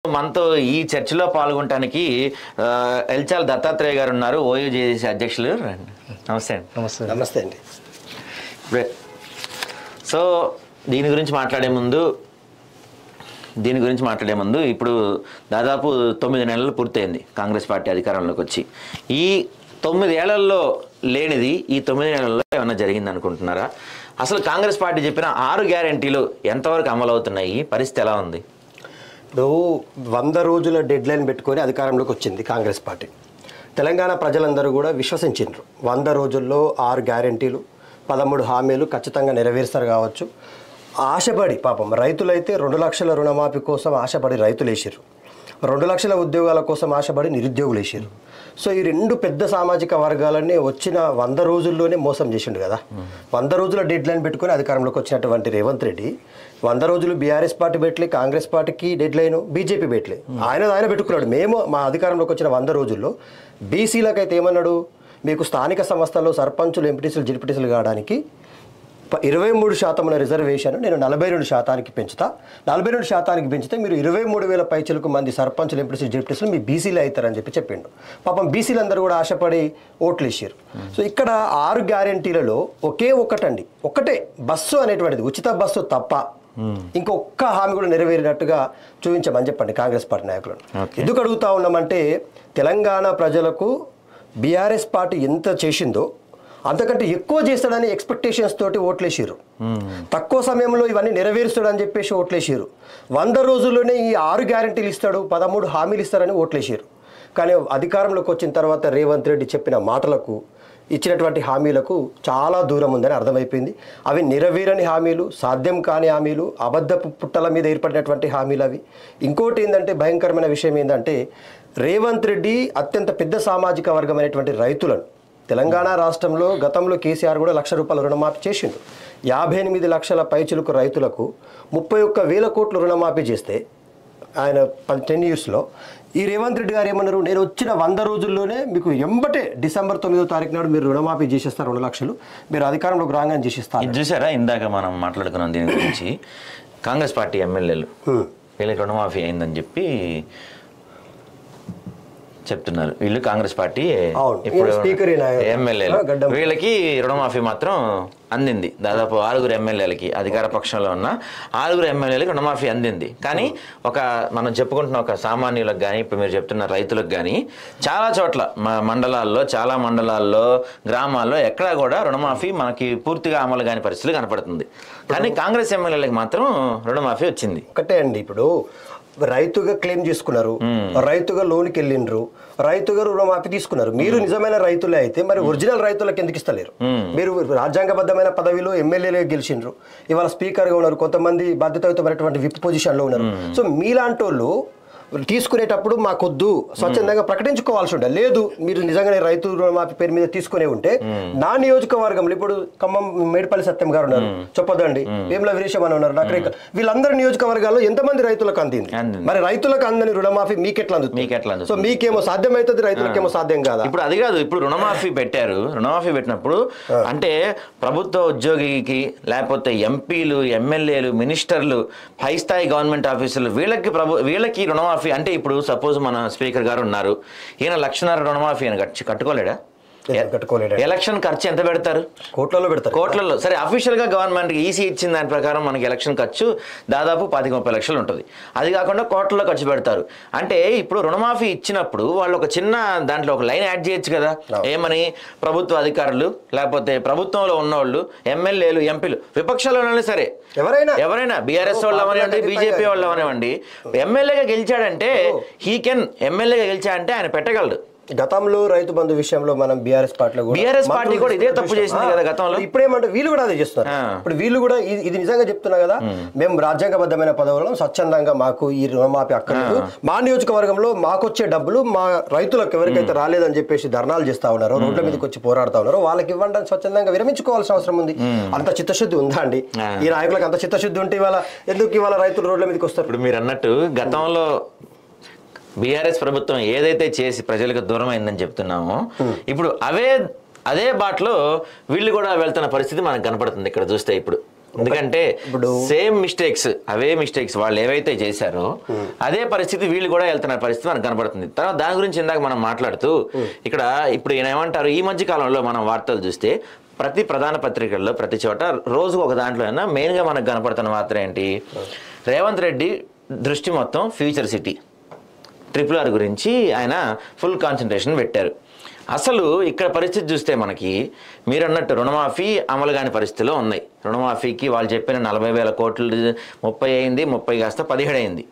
మనతో ఈ చర్చలో పాల్గొనడానికి ఎల్చాల దత్తాత్రేయ గారు ఉన్నారు, ఓయూజేసీ అధ్యక్షులు. నమస్తే అండి. నమస్తే. నమస్తే అండి. సో దీని గురించి మాట్లాడే ముందు ఇప్పుడు దాదాపు 9 నెలలు పూర్తయింది కాంగ్రెస్ పార్టీ అధికారంలోకి వచ్చి. ఈ 9 ఏళ్లలో లేనిది ఈ 9 నెలల్లో ఏమన్నా జరిగింది అనుకుంటున్నారా? అసలు కాంగ్రెస్ పార్టీ చెప్పిన 6 గ్యారెంటీలు ఎంతవరకు అమలు అవుతున్నాయి? పరిస్థితి ఎలా ఉంది? ఇప్పుడు 100 రోజుల డెడ్ లైన్ పెట్టుకొని అధికారంలోకి వచ్చింది కాంగ్రెస్ పార్టీ. తెలంగాణ ప్రజలందరూ కూడా విశ్వసించారు. 100 రోజుల్లో 6 గ్యారెంటీలు, 13 హామీలు ఖచ్చితంగా నెరవేరుస్తారు కావచ్చు. ఆశపడి పాపం రైతులైతే 2 లక్షల రుణమాఫీ కోసం ఆశపడి రైతులు వేసారు, 2 లక్షల ఉద్యోగాల కోసం ఆశపడి నిరుద్యోగులు వేసారు. సో ఈ 2 పెద్ద సామాజిక వర్గాలన్నీ వచ్చిన 100 రోజుల్లోనే మోసం చేసిండు కదా. 100 రోజుల డెడ్ లైన్ పెట్టుకుని అధికారంలోకి వచ్చినటువంటి రేవంత్ రెడ్డి 100 రోజులు బీఆర్ఎస్ పార్టీ పెట్టలే, కాంగ్రెస్ పార్టీకి డెడ్ లైన్, బీజేపీ పెట్టలే, ఆయన పెట్టుకున్నాడు. మేము మా అధికారంలోకి వచ్చిన 100 రోజుల్లో బీసీలకైతే ఏమన్నాడు, మీకు స్థానిక సంస్థల్లో సర్పంచులు, ఎంపీటీసీలు, జడ్పీటీసీలు కావడానికి 23% రిజర్వేషన్ నేను 42% పెంచుతా. 42% పెంచితే మీరు 23,000 పైచలకు మంది సర్పంచులు, ఎంపీటీసీలు, జడ్పీటీసీలు మీ బీసీలు అవుతారని చెప్పిండు. పాపం బీసీలు అందరూ కూడా ఆశపడి ఓట్లు వేసారు. సో ఇక్కడ 6 గ్యారెంటీలలో ఒకటే బస్సు అనేటువంటిది, ఉచిత బస్సు తప్ప ఇంకొక్క హామీ కూడా నెరవేరినట్టుగా చూపించమని చెప్పండి కాంగ్రెస్ పార్టీ నాయకులను. ఎందుకు అడుగుతా ఉన్నామంటే, తెలంగాణ ప్రజలకు బీఆర్ఎస్ పార్టీ ఎంత చేసిందో అంతకంటే ఎక్కువ చేస్తాడని ఎక్స్పెక్టేషన్స్ తోటి ఓట్లేసారు. తక్కువ సమయంలో ఇవన్నీ నెరవేరుస్తాడని చెప్పేసి ఓట్లేసారు. 100 రోజుల్లోనే ఈ 6 గ్యారెంటీలు ఇస్తాడు, 13 హామీలు ఇస్తారని ఓట్లేసారు. కానీ అధికారంలోకి వచ్చిన తర్వాత రేవంత్ రెడ్డి చెప్పిన మాటలకు, ఇచ్చినటువంటి హామీలకు చాలా దూరం ఉందని అర్థమైపోయింది. అవి నెరవేరని హామీలు, సాధ్యం కాని హామీలు, అబద్ధపు పుట్టల మీద ఏర్పడినటువంటి హామీలు అవి. ఇంకోటి ఏంటంటే, భయంకరమైన విషయం ఏంటంటే, రేవంత్ రెడ్డి అత్యంత పెద్ద సామాజిక వర్గమైనటువంటి రైతులను, తెలంగాణ రాష్ట్రంలో గతంలో కేసీఆర్ కూడా ₹1,00,000 రుణమాఫీ చేసిండు. 58 లక్షల పైచులకు రైతులకు 31,000 కోట్లు రుణమాఫీ చేస్తే ఆయన 10 ఇయర్స్లో, ఈ రేవంత్ రెడ్డి గారు ఏమన్నారు, నేను వచ్చిన 100 రోజుల్లోనే మీకు ఎంబటే డిసెంబర్ 9వ తారీఖు నాడు మీరు రుణమాఫీ చేసేస్తారు 2 లక్షలు, మీరు అధికారంలోకి రాగానే చేసేస్తారు. చూసారా, ఇందాక మనం మాట్లాడుకున్నాం దీని గురించి. కాంగ్రెస్ పార్టీ ఎమ్మెల్యేలు వీళ్ళకి రుణమాఫీ అయిందని చెప్పి చెప్తున్నారు. వీళ్ళు కాంగ్రెస్ పార్టీ ఇప్పుడు ఎమ్మెల్యేలు, వీళ్ళకి రుణమాఫీ మాత్రం అందింది. దాదాపు 6 ఎమ్మెల్యేలకి, అధికార పక్షంలో ఉన్న 6 ఎమ్మెల్యేలకి రుణమాఫీ అందింది. కానీ మనం చెప్పుకుంటున్న ఒక సామాన్యులకు కానీ, ఇప్పుడు మీరు చెప్తున్న రైతులకు కానీ చాలా చోట్ల చాలా మండలాల్లో, గ్రామాల్లో ఎక్కడా కూడా రుణమాఫీ మనకి పూర్తిగా అమలు కాని పరిస్థితులు కనపడుతుంది. కానీ కాంగ్రెస్ ఎమ్మెల్యేలకు మాత్రం రుణమాఫీ వచ్చింది. ఒకటే అండి, ఇప్పుడు రైతుగా క్లెయిమ్ చేసుకున్నారు, రైతుగా లోన్కి వెళ్ళిండ్రు, రైతుగా రుణమాఫీ తీసుకున్నారు. మీరు నిజమైన రైతులే అయితే మరి ఒరిజినల్ రైతులకు ఎందుకు ఇస్తలేరు? మీరు రాజ్యాంగబద్ధమైన పదవిలో ఎమ్మెల్యేలే గెలిచిండ్రు, ఇవాళ స్పీకర్గా ఉన్నారు, కొంతమంది బాధ్యతాయుతమైనటువంటి విప్ పొజిషన్లో ఉన్నారు. సో మీలాంటి వాళ్ళు తీసుకునేటప్పుడు మాకొద్దు స్వచ్ఛందంగా ప్రకటించుకోవాల్సి ఉండే. లేదు, మీరు నిజంగానే రైతు రుణమాఫీ పేరు మీద తీసుకునే ఉంటే, నా నియోజకవర్గంలో ఇప్పుడు ఖమ్మం మేడిపల్లి సత్యం గారు ఉన్నారు, చెప్పదండి, వేముల వీరేశం అని ఉన్నారు, నకరేకల్, వీళ్ళందరి నియోజకవర్గాల్లో ఎంతమంది రైతులకు అందింది? మరి రైతులకు అందని రుణమాఫీ మీకెట్లా అందుతుంది? సో మీకేమో సాధ్యమవుతుంది, రైతులకేమో సాధ్యం కాదా? ఇప్పుడు అది కాదు, ఇప్పుడు రుణమాఫీ పెట్టారు. రుణమాఫీ పెట్టినప్పుడు అంటే ప్రభుత్వ ఉద్యోగికి, లేకపోతే ఎంపీలు, ఎమ్మెల్యేలు, మినిస్టర్లు, పై స్థాయి గవర్నమెంట్ ఆఫీసర్లు, వీళ్ళకి రుణమాఫీ అంటే, ఇప్పుడు సపోజ్ మన స్పీకర్ గారు ఉన్నారు, ఈయన 1,00,000 రుణమాఫీ అని కట్టుకోలేడా? ఎలక్షన్ ఖర్చు ఎంత పెడతారు? కోట్లలో. సరే, అఫీషియల్ గా గవర్నమెంట్ ఈసీ ఇచ్చిన దాని ప్రకారం మనకి ఎలక్షన్ ఖర్చు దాదాపు 25-30 లక్షలు ఉంటుంది. అది కాకుండా కోట్లలో ఖర్చు పెడతారు. అంటే ఇప్పుడు రుణమాఫీ ఇచ్చినప్పుడు వాళ్ళు ఒక చిన్న దాంట్లో ఒక లైన్ యాడ్ చేయొచ్చు కదా, ఏమని, ప్రభుత్వ అధికారులు, లేకపోతే ప్రభుత్వంలో ఉన్నవాళ్ళు, ఎమ్మెల్యేలు, ఎంపీలు, విపక్షాలు సరే ఎవరైనా బీఆర్ఎస్ వాళ్ళు అవనివ్వండి, బీజేపీ వాళ్ళు అవనివ్వండి, ఎమ్మెల్యేగా గెలిచాడంటే ఆయన పెట్టగలడు. గతంలో రైతు బంధు విషయంలో మనం బీఆర్ఎస్ పార్టీ కూడా ఇదే తప్పు చేసింది కదా గతంలో. ఇప్పుడేమంటే వీళ్ళు కూడా అదే చేస్తున్నారు. ఇప్పుడు వీళ్ళు కూడా ఇది నిజంగా చెప్తున్నా కదా, మేము రాజ్యాంగబద్ధమైన పదవులను స్వచ్ఛందంగా మాకు ఈ రుణమాఫీ అక్కర్లేదు, మా నియోజకవర్గంలో మాకు వచ్చే డబ్బులు మా రైతులకు ఎవరికైతే రాలేదని చెప్పేసి ధర్నాలు చేస్తా ఉన్నారో, రోడ్ల మీదకి వచ్చి పోరాడుతా ఉన్నారో, వాళ్ళకి ఇవ్వండి, స్వచ్ఛందంగా విరమించుకోవాల్సిన అవసరం ఉంది. అంత చిత్తశుద్ధి ఉందా అండి ఈ నాయకులకు? అంత చిత్తశుద్ధి ఉంటే ఇవాళ రైతులు రోడ్ల మీదకి వస్తారు? ఇప్పుడు మీరు అన్నట్టు గతంలో బీఆర్ఎస్ ప్రభుత్వం ఏదైతే చేసి ప్రజలకు దూరం అయిందని చెప్తున్నామో, ఇప్పుడు అదే బాటలో వీళ్ళు కూడా వెళ్తున్న పరిస్థితి మనకు కనపడుతుంది ఇక్కడ చూస్తే. ఇప్పుడు ఎందుకంటే సేమ్ మిస్టేక్స్ వాళ్ళు ఏవైతే చేశారో అదే పరిస్థితి వీళ్ళు కూడా వెళ్తున్న పరిస్థితి మనకు కనబడుతుంది. తర్వాత దాని గురించి ఇందాక మనం మాట్లాడుతూ ఇక్కడ ఇప్పుడు ఈయన ఏమంటారు, ఈ మధ్య కాలంలో మనం వార్తలు చూస్తే ప్రతి ప్రధాన పత్రికల్లో ప్రతి చోట రోజుకు ఒక దాంట్లో అయినా మెయిన్గా మనకు కనపడుతున్న వార్త ఏంటి, రేవంత్ రెడ్డి దృష్టి మొత్తం ఫ్యూచర్ సిటీ RRR గురించి ఆయన ఫుల్ కాన్సన్ట్రేషన్ పెట్టారు. అసలు ఇక్కడ పరిస్థితి చూస్తే మనకి మీరు అన్నట్టు రుణమాఫీ అమలు కాని పరిస్థితిలో ఉన్నాయి. రుణమాఫీకి వాళ్ళు చెప్పిన 40,000 కోట్లు 30 అయింది, 30 కాస్త 17 అయింది,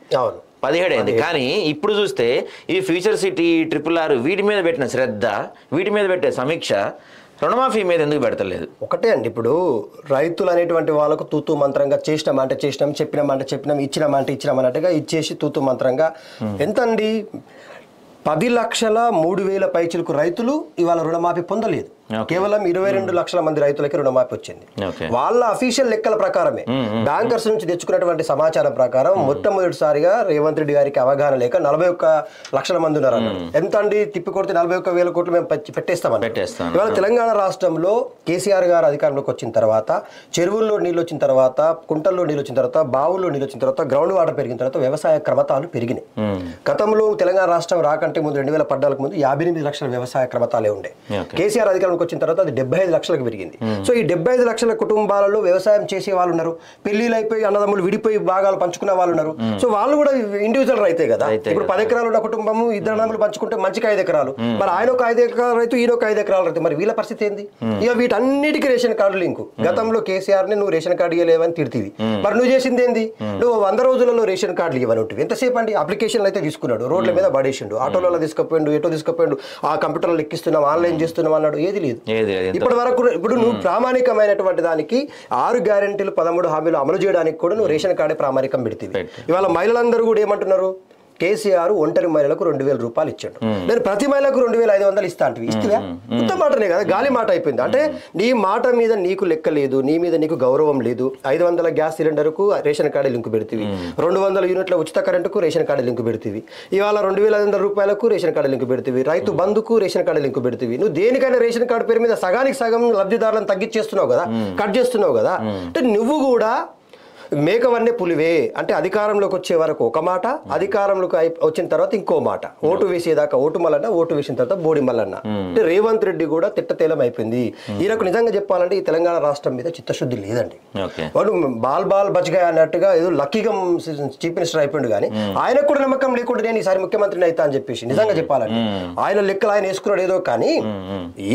17 అయింది. కానీ ఇప్పుడు చూస్తే ఈ ఫ్యూచర్ సిటీ RRR వీటి మీద పెట్టిన శ్రద్ధ, వీటి మీద పెట్టే సమీక్ష రుణమాఫీ మీద ఎందుకు పెడతలేదు? ఒకటే అండి, ఇప్పుడు రైతులు అనేటువంటి వాళ్ళకు తూతూ మంత్రంగా చేసినామంటే చేసినాం, చెప్పినామంటే చెప్పినాం, ఇచ్చినామంటే ఇచ్చినామన్నట్టుగా ఇచ్చేసి తూతూ మంత్రంగా ఎంత అండి 10,03,000 పైచిలకు రైతులు ఇవాళ రుణమాఫీ పొందలేదు. కేవలం 22 లక్షల మంది రైతులకి రుణమాఫీ వచ్చింది. వాళ్ళ అఫీషియల్ లెక్కల ప్రకారమే, బ్యాంకర్స్ నుంచి తెచ్చుకున్నటువంటి సమాచారం ప్రకారం మొట్టమొదటిసారిగా రేవంత్ రెడ్డి గారికి అవగాహన లేక 41 లక్షల మంది ఉన్నారు. ఎంత అండి, తిప్పి కొడితే 41,000 కోట్లు మేము పెట్టేస్తామని. ఇవాళ తెలంగాణ రాష్ట్రంలో కేసీఆర్ గారు అధికారంలోకి వచ్చిన తర్వాత చెరువుల్లో నీళ్ళు వచ్చిన తర్వాత, కుంటల్లో నీళ్ళు వచ్చిన తర్వాత, బావుల్లో నీళ్ళు వచ్చిన తర్వాత, గ్రౌండ్ వాటర్ పెరిగిన తర్వాత వ్యవసాయ క్రమతాలు పెరిగినాయి. గతంలో తెలంగాణ రాష్ట్రం రాకంటే ముందు 2014 ముందు 58 లక్షల వ్యవసాయ క్రమతాలే ఉండే. కేసీఆర్ అధికారం వచ్చిన తర్వాత అది 75 లక్షలకు పెరిగింది. సో ఈ 75 లక్షల కుటుంబాలలో వ్యవసాయం చేసే వాళ్ళు ఉన్నారు, పెళ్లిళ్ళు అయిపోయి అన్నదమ్ములు విడిపోయి భాగాలు పంచుకున్న వాళ్ళు ఉన్నారు. సో వాళ్ళు కూడా ఇండివిజువల్ రైతే కదా. ఇప్పుడు 10 ఎకరాలు ఉన్న కుటుంబము 2 అన్నదమ్ములు పంచుకుంటే మంచికి 5 ఎకరాలు, మరి ఆయన ఒక 5 ఎకరాల రైతు, ఈయన ఒక 5 ఎకరాల రైతు, మరి వీళ్ళ పరిస్థితి ఏంది? ఇక వీటన్నిటికీ రేషన్ కార్డు లింకు. గతంలో కేసీఆర్ ని నువ్వు రేషన్ కార్డు ఇవ్వలేవని తిడితివి, మరి నువ్వు చేసింది ఏంది? నువ్వు 100 రోజులలో రేషన్ కార్డులు ఇవ్వని ఉంటుంది. ఎంతసేపు అండి, అప్లికేషన్లు అయితే తీసుకున్నాడు, రోడ్ల మీద పడేసిండు, ఆటోలలో తీసుకుపోయిండు, ఎటో తీసుకుపోయిండు, ఆ కంప్యూటర్లో లెక్కిస్తున్నాం, ఆన్లైన్ చేస్తున్నాం అన్నాడు. ఏది లేదు ఇప్పటి వరకు. ఇప్పుడు నువ్వు ప్రామాణికమైనటువంటి దానికి 6 గ్యారెంటీలు 13 హామీలు అమలు చేయడానికి కూడా నువ్వు రేషన్ కార్డే ప్రామాణికం పెడితే, ఇవాళ మహిళలందరూ కూడా ఏమంటున్నారు, కేసీఆర్ ఒంటరి మహిళలకు 2,000 రూపాయలు ఇచ్చాడు, నేను ప్రతి మహిళకు 2,500 ఇస్తా అంటే ఇస్తావా? కొత్త మాటనే కదా, గాలి మాట అయిపోయింది. అంటే నీ మాట మీద నీకు లెక్క లేదు, నీ మీద నీకు గౌరవం లేదు. 500 గ్యాస్ సిలిండర్కు రేషన్ కార్డు లింకు పెడుతుంది, 200 యూనిట్ల ఉచిత కరెంటుకు రేషన్ కార్డు లింకు పెడుతుంది, ఇవాళ 2,500 రూపాయలకు రేషన్ కార్డు లింకు పెడుతుంది, రైతు బంధుకు రేషన్ కార్డు లింకు పెడుతుంది. నువ్వు దేనికైనా రేషన్ కార్డు పేరు మీద సగానికి సగం లబ్ధిదారులను తగ్గించేస్తున్నావు కదా, కట్ చేస్తున్నావు కదా. అంటే నువ్వు కూడా మేకవన్నే పులివే అంటే అధికారంలోకి వచ్చే వరకు ఒక మాట, అధికారంలోకి వచ్చిన తర్వాత ఇంకో మాట. ఓటు వేసేదాకా ఓటు మల్లన్న, ఓటు వేసిన తర్వాత బోడి మల్లన్న. అంటే రేవంత్ రెడ్డి కూడా తిట్టతేలం అయిపోయింది. ఈయనకు నిజంగా చెప్పాలంటే ఈ తెలంగాణ రాష్ట్రం మీద చిత్తశుద్ధి లేదండి. వాడు బాల్ బచ్గా అన్నట్టుగా ఏదో లక్కీగా చీఫ్ మినిస్టర్ అయిపోయింది, కానీ ఆయనకు కూడా నమ్మకం లేకుండా నేను ఈసారి ముఖ్యమంత్రిని అవుతా అని చెప్పేసి నిజంగా చెప్పాలంటే ఆయన లెక్కలు ఆయన వేసుకున్నాడు ఏదో. కానీ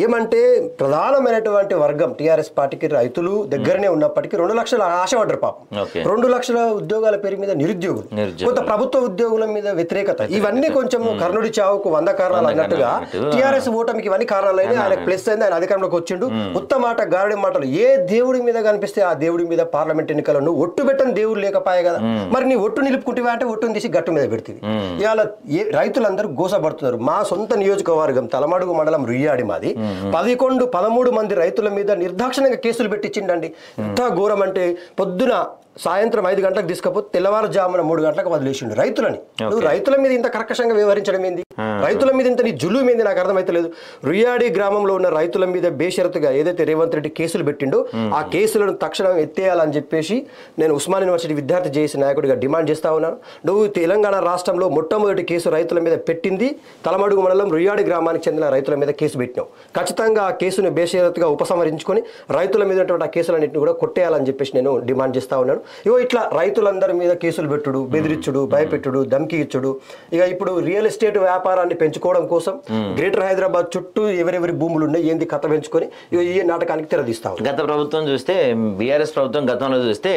ఏమంటే ప్రధానమైనటువంటి వర్గం టీఆర్ఎస్ పార్టీకి రైతులు దగ్గరనే ఉన్నప్పటికీ 2 లక్షల ఆశపడ్డారు పాపం. 2 లక్షల ఉద్యోగాల పేరు మీద నిరుద్యోగులు, కొంత ప్రభుత్వ ఉద్యోగుల మీద వ్యతిరేకత, ఇవన్నీ కొంచెం కర్ణుడి చావుకు 100 కారణాలు అన్నట్టుగా టీఆర్ఎస్ ఓటమికి ఇవన్నీ కారణాలైనా ఆయన ప్లస్ అయింది. ఆయన అధికారంలోకి వచ్చిండు, ఉత్త మాట గారడి మాటలు. ఏ దేవుడి మీద కనిపిస్తే ఆ దేవుడి మీద పార్లమెంట్ ఎన్నికలను ఒట్టు పెట్టని దేవుడు లేకపోయే కదా, మరి నీ ఒట్టు నిలుపుకుంటే అంటే ఒట్టుని తీసి గట్టు మీద పెడుతుంది. ఇవాళ రైతులందరూ గోసపడుతున్నారు. మా సొంత నియోజకవర్గం తలమడుగు మండలం రుయ్యాడి మాది, 13 మంది రైతుల మీద నిర్దాక్షిణంగా కేసులు పెట్టించిండండి. ఎంత ఘోరం అంటే పొద్దున సాయంత్రం 5 గంటలకు తీసుకపోతే తెల్లవారుజామున 3 గంటలకు వదిలేసిండు రైతులని. నువ్వు రైతుల మీద ఇంత కర్కశంగా వ్యవహరించడం ఏంది? రైతుల మీద ఇంత నీ జులుం ఏంది? నాకు అర్థమైతలేదు. రుయ్యాడి గ్రామంలో ఉన్న రైతుల మీద బేషరతుగా ఏదైతే రేవంత్ రెడ్డి కేసులు పెట్టిండో ఆ కేసులను తక్షణం ఎత్తేయాలని చెప్పేసి నేను ఉస్మాన్ యూనివర్సిటీ విద్యార్థి జేఏసీ నాయకుడిగా డిమాండ్ చేస్తా ఉన్నాను. నువ్వు తెలంగాణ రాష్ట్రంలో మొట్టమొదటి కేసు రైతుల మీద పెట్టింది తలమడుగు మండలం రుయ్యాడి గ్రామానికి చెందిన రైతుల మీద కేసు పెట్టినావు. ఖచ్చితంగా ఆ కేసును బేషరతుగా ఉపసంహరించుకొని రైతుల మీద ఆ కేసులన్నింటినీ కూడా కొట్టేయాలని చెప్పేసి నేను డిమాండ్ చేస్తా ఉన్నాను. ఇగో ఇట్లా రైతులందరి మీద కేసులు పెట్టుడు, బెదిరించుడు, భయపెట్టుడు, ధమ్కి ఇచ్చుడు. ఇక ఇప్పుడు రియల్ ఎస్టేట్ వ్యాపారాన్ని పెంచుకోవడం కోసం గ్రేటర్ హైదరాబాద్ చుట్టూ ఎవరెవరి భూములు ఉన్నాయి ఏంది కథ పెంచుకొని ఈ నాటకానికి తెరదీస్తాం. గత ప్రభుత్వం చూస్తే బీఆర్ఎస్ ప్రభుత్వం గతంలో చూస్తే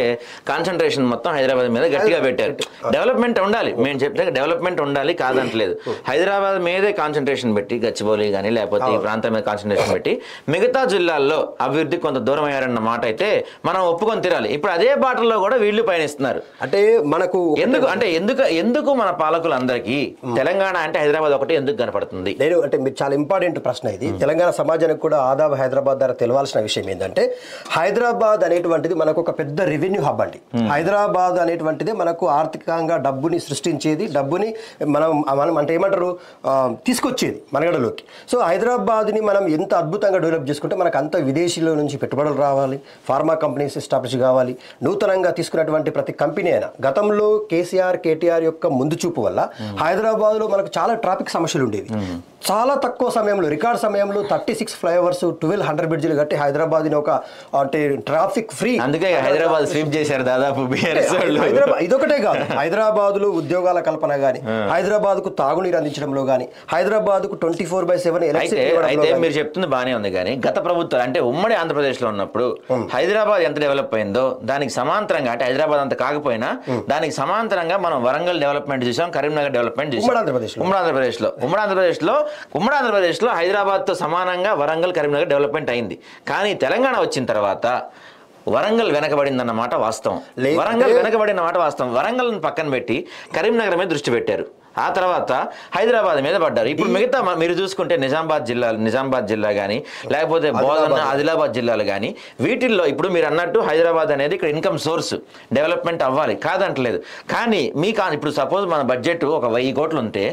కాన్సన్ట్రేషన్ మొత్తం హైదరాబాద్ మీద గట్టిగా పెట్టారు. డెవలప్మెంట్ ఉండాలి, మేము చెప్తే డెవలప్మెంట్ ఉండాలి కాదంటలేదు. హైదరాబాద్ మీదే కాన్సన్ట్రేషన్ పెట్టి గచ్చిబౌలి కానీ లేకపోతే ఈ ప్రాంతం మీద కాన్సన్ట్రేషన్ పెట్టి మిగతా జిల్లాల్లో అభివృద్ధి కొంత దూరం అయ్యారన్న మాట అయితే మనం ఒప్పుకొని తీరాలి. ఇప్పుడు అదే బాటలో లో కూడా వీళ్ళు పయనిస్తున్నారు. అంటే మనకు ఎందుకు మన పాలకులందరికీ తెలంగాణ అంటే హైదరాబాద్ ఒకటి ఎందుకు కనపడుతుంది? అంటే మీరు చాలా ఇంపార్టెంట్ ప్రశ్న ఇది. తెలంగాణ సమాజానికి కూడా ఆదాబ్ హైదరాబాద్ ద్వారా తెలవాల్సిన విషయం ఏంటంటే, హైదరాబాద్ అనేటువంటిది మనకు ఒక పెద్ద రెవెన్యూ హబ్ అండి. హైదరాబాద్ అనేటువంటిది మనకు ఆర్థికంగా డబ్బుని సృష్టించేది, డబ్బుని మనం అంటే ఏమంటారు తీసుకొచ్చేది మనగడలోకి. సో హైదరాబాద్ని మనం ఎంత అద్భుతంగా డెవలప్ చేసుకుంటే మనకు అంత విదేశీలో నుంచి పెట్టుబడులు రావాలి, ఫార్మా కంపెనీస్ ఎస్టాబ్లిష్ కావాలి, నూతనంగా తీసుకున్నటువంటి ప్రతి కంపెనీ అయినా. గతంలో కేటీఆర్ యొక్క ముందు చూపు వల్ల హైదరాబాద్లో మనకు చాలా ట్రాఫిక్ సమస్యలు ఉండేవి. చాలా తక్కువ సమయంలో, రికార్డ్ సమయంలో 36 ఫ్లైఓవర్స్, 1200 బ్రిడ్జిలు కట్టి హైదరాబాద్ ఒక అంటే ట్రాఫిక్ ఫ్రీ. అందుకే హైదరాబాద్ స్వీప్ చేశారు దాదాపు. ఇదొకటే కాదు, హైదరాబాద్ లో ఉద్యోగాల కల్పన గానీ, హైదరాబాద్ కు తాగునీరు అందించడంలో గానీ, హైదరాబాద్ కు 24/7 అయితే మీరు చెప్తుంది బానే ఉంది కానీ గత ప్రభుత్వం అంటే ఉమ్మడి ఆంధ్రప్రదేశ్ లో ఉన్నప్పుడు హైదరాబాద్ ఎంత డెవలప్ అయిందో దానికి సమాంతరంగా, అంటే హైదరాబాద్ అంత కాకపోయినా దానికి సమాంతరంగా మనం వరంగల్ డెవలప్మెంట్ చూసాం, కరీంనగర్ డెవలప్మెంట్ చూసాం. ఉమ్మడి ఆంధ్రప్రదేశ్లో హైదరాబాద్తో సమానంగా వరంగల్, కరీంనగర్ డెవలప్మెంట్ అయింది. కానీ తెలంగాణ వచ్చిన తర్వాత వరంగల్ వెనకబడిందన్నమాట వాస్తవం. వరంగల్ని పక్కన పెట్టి కరీంనగర్ మీద దృష్టి పెట్టారు. ఆ తర్వాత హైదరాబాద్ మీద పడ్డారు. ఇప్పుడు మిగతా మీరు చూసుకుంటే నిజామాబాద్ జిల్లా కానీ, లేకపోతే బోధన, ఆదిలాబాద్ జిల్లాలు కానీ, వీటిల్లో ఇప్పుడు మీరు అన్నట్టు హైదరాబాద్ అనేది ఇక్కడ ఇన్కమ్ సోర్స్, డెవలప్మెంట్ అవ్వాలి, కాదంటలేదు. కానీ ఇప్పుడు సపోజ్ మన బడ్జెట్ ఒక 1000 కోట్లు ఉంటే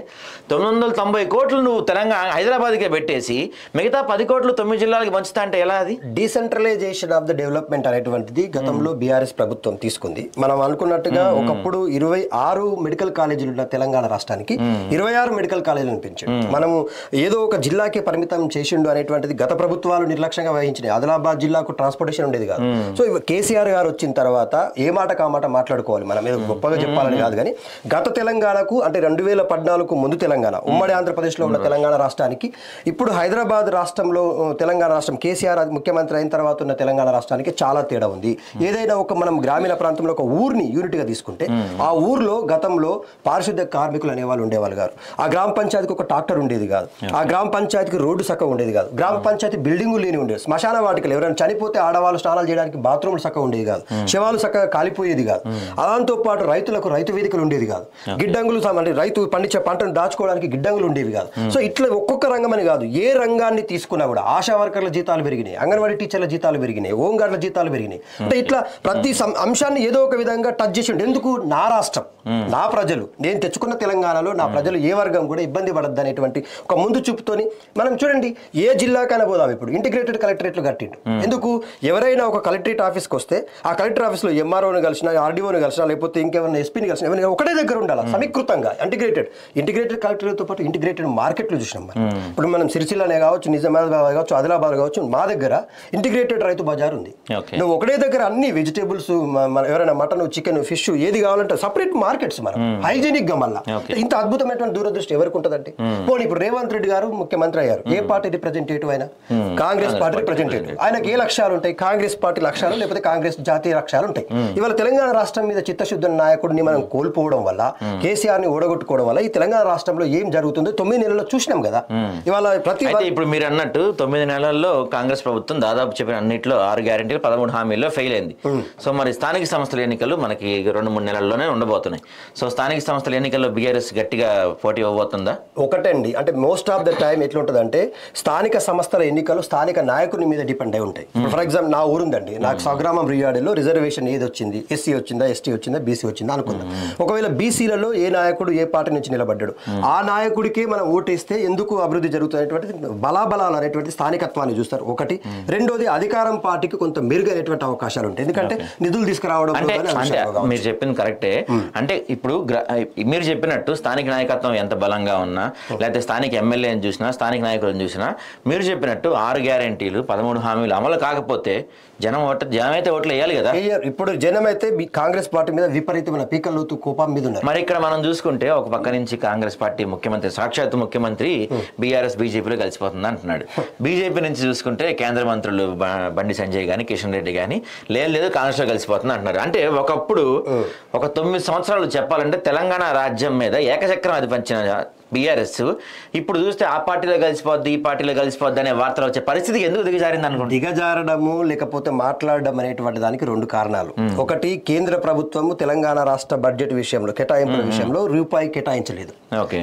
990 కోట్లు నువ్వు తెలంగాణ హైదరాబాద్కే పెట్టేసి మిగతా 10 కోట్లు 9 జిల్లాలకు పంచుతా అంటే ఎలా? అది డీసెంట్రలైజేషన్ ఆఫ్ ద డెవలప్మెంట్ అనేటువంటిది గతంలో బీఆర్ఎస్ ప్రభుత్వం తీసుకుంది. మనం అనుకున్నట్టుగా ఒకప్పుడు 26 మెడికల్ కాలేజీలు ఉన్న తెలంగాణ రాష్ట్రం 26 మెడికల్ కాలేజీలను పెంచాడు. మనము ఏదో ఒక జిల్లాకే పరిమితం చేసిండు అనేటువంటిది గత ప్రభుత్వాలు నిర్లక్ష్యంగా వహించినాయి. ఆదిలాబాద్ జిల్లాకు ట్రాన్స్పోర్టేషన్ ఉండేది కాదు. సో కేసీఆర్ గారు వచ్చిన తర్వాత ఏ మాట కా మాట మాట్లాడుకోవాలి, మనం ఏదో గొప్పగా చెప్పాలని కాదు కానీ గత తెలంగాణకు అంటే 2014 ముందు తెలంగాణ, ఉమ్మడి ఆంధ్రప్రదేశ్లో ఉన్న తెలంగాణ రాష్ట్రానికి, ఇప్పుడు హైదరాబాద్ రాష్ట్రంలో తెలంగాణ రాష్ట్రం కేసీఆర్ ముఖ్యమంత్రి అయిన తర్వాత ఉన్న తెలంగాణ రాష్ట్రానికి చాలా తేడా ఉంది. ఏదైనా ఒక మనం గ్రామీణ ప్రాంతంలో ఒక ఊరిని యూనిట్గా తీసుకుంటే ఆ ఊర్లో గతంలో పారిశుద్ధ్య కార్మికులు వాళ్ళు ఉండేవాళ్ళు కాదు. ఆ గ్రామ పంచాయతీకి ఒక ట్రాక్టర్ ఉండేది కాదు. ఆ గ్రామ పంచాయతీకి రోడ్డు చక్కగా ఉండేది కాదు. గ్రామ పంచాయతీ బిల్డింగులు లేని ఉండేది. శ్మశాన వాటికలు ఎవరైనా చనిపోతే ఆడవాళ్ళు స్నానాలు చేయడానికి బాత్రూమ్లు చక్కగా ఉండేది కాదు. శవాలు చక్కగా కాలిపోయేది కాదు. దాంతో పాటు రైతులకు రైతు వేదికలు ఉండేది కాదు. గిడ్డంగులు అంటే రైతు పండించే పంటను దాచుకోవడానికి గిడ్డంగులు ఉండేవి కాదు. సో ఇట్లా ఒక్కొక్క రంగం అని కాదు, ఏ రంగాన్ని తీసుకున్నా కూడా ఆశా వర్కర్ల జీతాలు పెరిగినాయి, అంగన్వాడీ టీచర్ల జీతాలు పెరిగినాయి, హోంగార్డుల జీతాలు పెరిగినాయి. అంటే ఇట్లా ప్రతి అంశాన్ని ఏదో ఒక విధంగా టచ్ చేసి ఎందుకు నా రాష్ట్రం, నా ప్రజలు, నేను తెచ్చుకున్న తెలంగాణలో నా ప్రజలు ఏ వర్గం కూడా ఇబ్బంది పడద్దు అనేటువంటి ఒక ముందు చూపుతోని మనం చూడండి, ఏ జిల్లాకైనా పోదాం. ఇప్పుడు ఇంటిగ్రేటెడ్ కలెక్టరేట్లు కట్టిండు. ఎందుకు? ఎవరైనా ఒక కలెక్టరేట్ ఆఫీస్కి వస్తే ఆ కలెక్టర్ ఆఫీస్లో ఎంఆర్ఓని కలిసినా, ఆర్డీఓని కలిసినా, లేకపోతే ఇంకెవరైనా ఎస్పీని కలిసినా, ఎవరైనా ఒకటే దగ్గర ఉండాలి సమీకృతంగా. ఇంటిగ్రేటెడ్ కలెక్టరేట్తో పాటు ఇంటిగ్రేటెడ్ మార్కెట్లు చూసినాం. ఇప్పుడు మనం సిరిసిల్లనే కావచ్చు, నిజామాబాద్ కావచ్చు, ఆదిలాబాద్ కావచ్చు, మా దగ్గర ఇంటిగ్రేటెడ్ రైతు బజార్ ఉంది. నువ్వు ఒకటే దగ్గర అన్ని వెజిటేబుల్స్, ఎవరైనా మటన్, చికెన్, ఫిష్ ఏది కావాలంటే సపరేట్ మార్కెట్స్, మనం హైజీనిక్ గా. మళ్ళీ ఇంత అద్భుతమైనటువంటి దూరదృష్టి ఎవరికి ఉంటుందంటే, పోనీ ఇప్పుడు రేవంత్ రెడ్డి గారు ముఖ్యమంత్రి అయ్యారు, ఏ పార్టీ రిప్రజెంటేటివ్ అయినా కాంగ్రెస్ పార్టీ రిప్రజెంటేటివ్, ఆయనకి ఏ లక్ష్యాలు ఉంటాయి? కాంగ్రెస్ పార్టీ లక్ష్యాలు, లేకపోతే కాంగ్రెస్ జాతీయ లక్ష్యాలు ఉంటాయి. ఇవాళ తెలంగాణ రాష్ట్రం మీద చిత్తశుద్ధ నాయకుడిని మనం కోల్పోవడం వల్ల, కేసీఆర్ ని ఓడగొట్టుకోవడం వల్ల ఈ తెలంగాణ రాష్ట్రంలో ఏం జరుగుతుందో 9 నెలల్లో చూసినాం కదా. ఇవాళ ఇప్పుడు మీరు అన్నట్టు 9 నెలల్లో కాంగ్రెస్ ప్రభుత్వం దాదాపు చెప్పిన అన్నింటిలో 6 గ్యారెంటీలు 13 హామీల్లో ఫెయిల్ అయింది. సో మరి స్థానిక సంస్థల ఎన్నికలు మనకి 2-3 నెలల్లోనే ఉండబోతున్నాయి. సో స్థానిక సంస్థల ఎన్నికల్లో బీఆర్ఎస్ గట్టిగా పోటీ ఇవ్వబోతుందా? ఒకటండి, అంటే మోస్ట్ ఆఫ్ ద టైం ఎట్లుంటుందంటే స్థానిక సంస్థల ఎన్నికలు స్థానిక నాయకుని మీద డిపెండ్ అయి ఉంటాయి. ఫర్ ఎగ్జాంపుల్ నా ఊరుందండి, నాకు స్వగ్రామం రియాడీలో రిజర్వేషన్ ఏది వచ్చింది, ఎస్సీ వచ్చిందా, ఎస్టీ వచ్చిందా, బీసీ వచ్చిందా అనుకుందాం. ఒకవేళ బీసీలలో ఏ నాయకుడు ఏ పార్టీ నుంచి నిలబడ్డాడు, ఆ నాయకుడికే మనం ఓటేస్తే ఎందుకు అభివృద్ధి జరుగుతున్నటువంటి బలాబలాలు అనేటువంటి స్థానికత్వాన్ని చూస్తారు. ఒకటి. రెండోది, అధికారం పార్టీకి కొంత మెరుగైనటువంటి అవకాశాలు ఉంటాయి, ఎందుకంటే నిధులు తీసుకురావడం. మీరు చెప్పింది కరెక్టే. అంటే ఇప్పుడు మీరు చెప్పినట్టు స్థానిక నాయకత్వం ఎంత బలంగా ఉన్నా, లేకపోతే స్థానిక ఎమ్మెల్యేని చూసినా, స్థానిక నాయకులను చూసినా, మీరు చెప్పినట్టు 6 గ్యారెంటీలు 13 హామీలు అమలు కాకపోతే జనమైతే ఓట్లు వేయాలి కదా. ఇప్పుడు జనం అయితే కాంగ్రెస్ పార్టీ మీద విపరీతమైన పీకల్లోతు కోపం మీద ఉన్నారు. మరి ఇక్కడ మనం చూసుకుంటే ఒక పక్క నుంచి కాంగ్రెస్ పార్టీ ముఖ్యమంత్రి, సాక్షాత్ ముఖ్యమంత్రి బీఆర్ఎస్ బీజేపీలో కలిసిపోతుంది అంటున్నాడు. బీజేపీ నుంచి చూసుకుంటే కేంద్ర మంత్రులు బండి సంజయ్ గాని, కిషన్ రెడ్డి గాని లేదు కాంగ్రెస్ లో కలిసిపోతుంది అంటున్నారు. అంటే ఒకప్పుడు ఒక 9 సంవత్సరాలు చెప్పాలంటే తెలంగాణ రాజ్యం మీద ఏకచక్రం అది పంచిన బీఆర్ఎస్ ఇప్పుడు చూస్తే ఆ పార్టీలో కలిసిపోద్ది ఈ పార్టీలో కలిసిపోద్ది అనే వార్తలు వచ్చే పరిస్థితికి ఎందుకు దిగజారింది అనుకుంటున్నాను? దిగజారడము లేకపోతే మాట్లాడడం అనేటువంటి దానికి రెండు కారణాలు. ఒకటి, కేంద్ర ప్రభుత్వము తెలంగాణ రాష్ట్ర బడ్జెట్ విషయంలో కేటాయింపుల విషయంలో రూపాయి కేటాయించలేదు.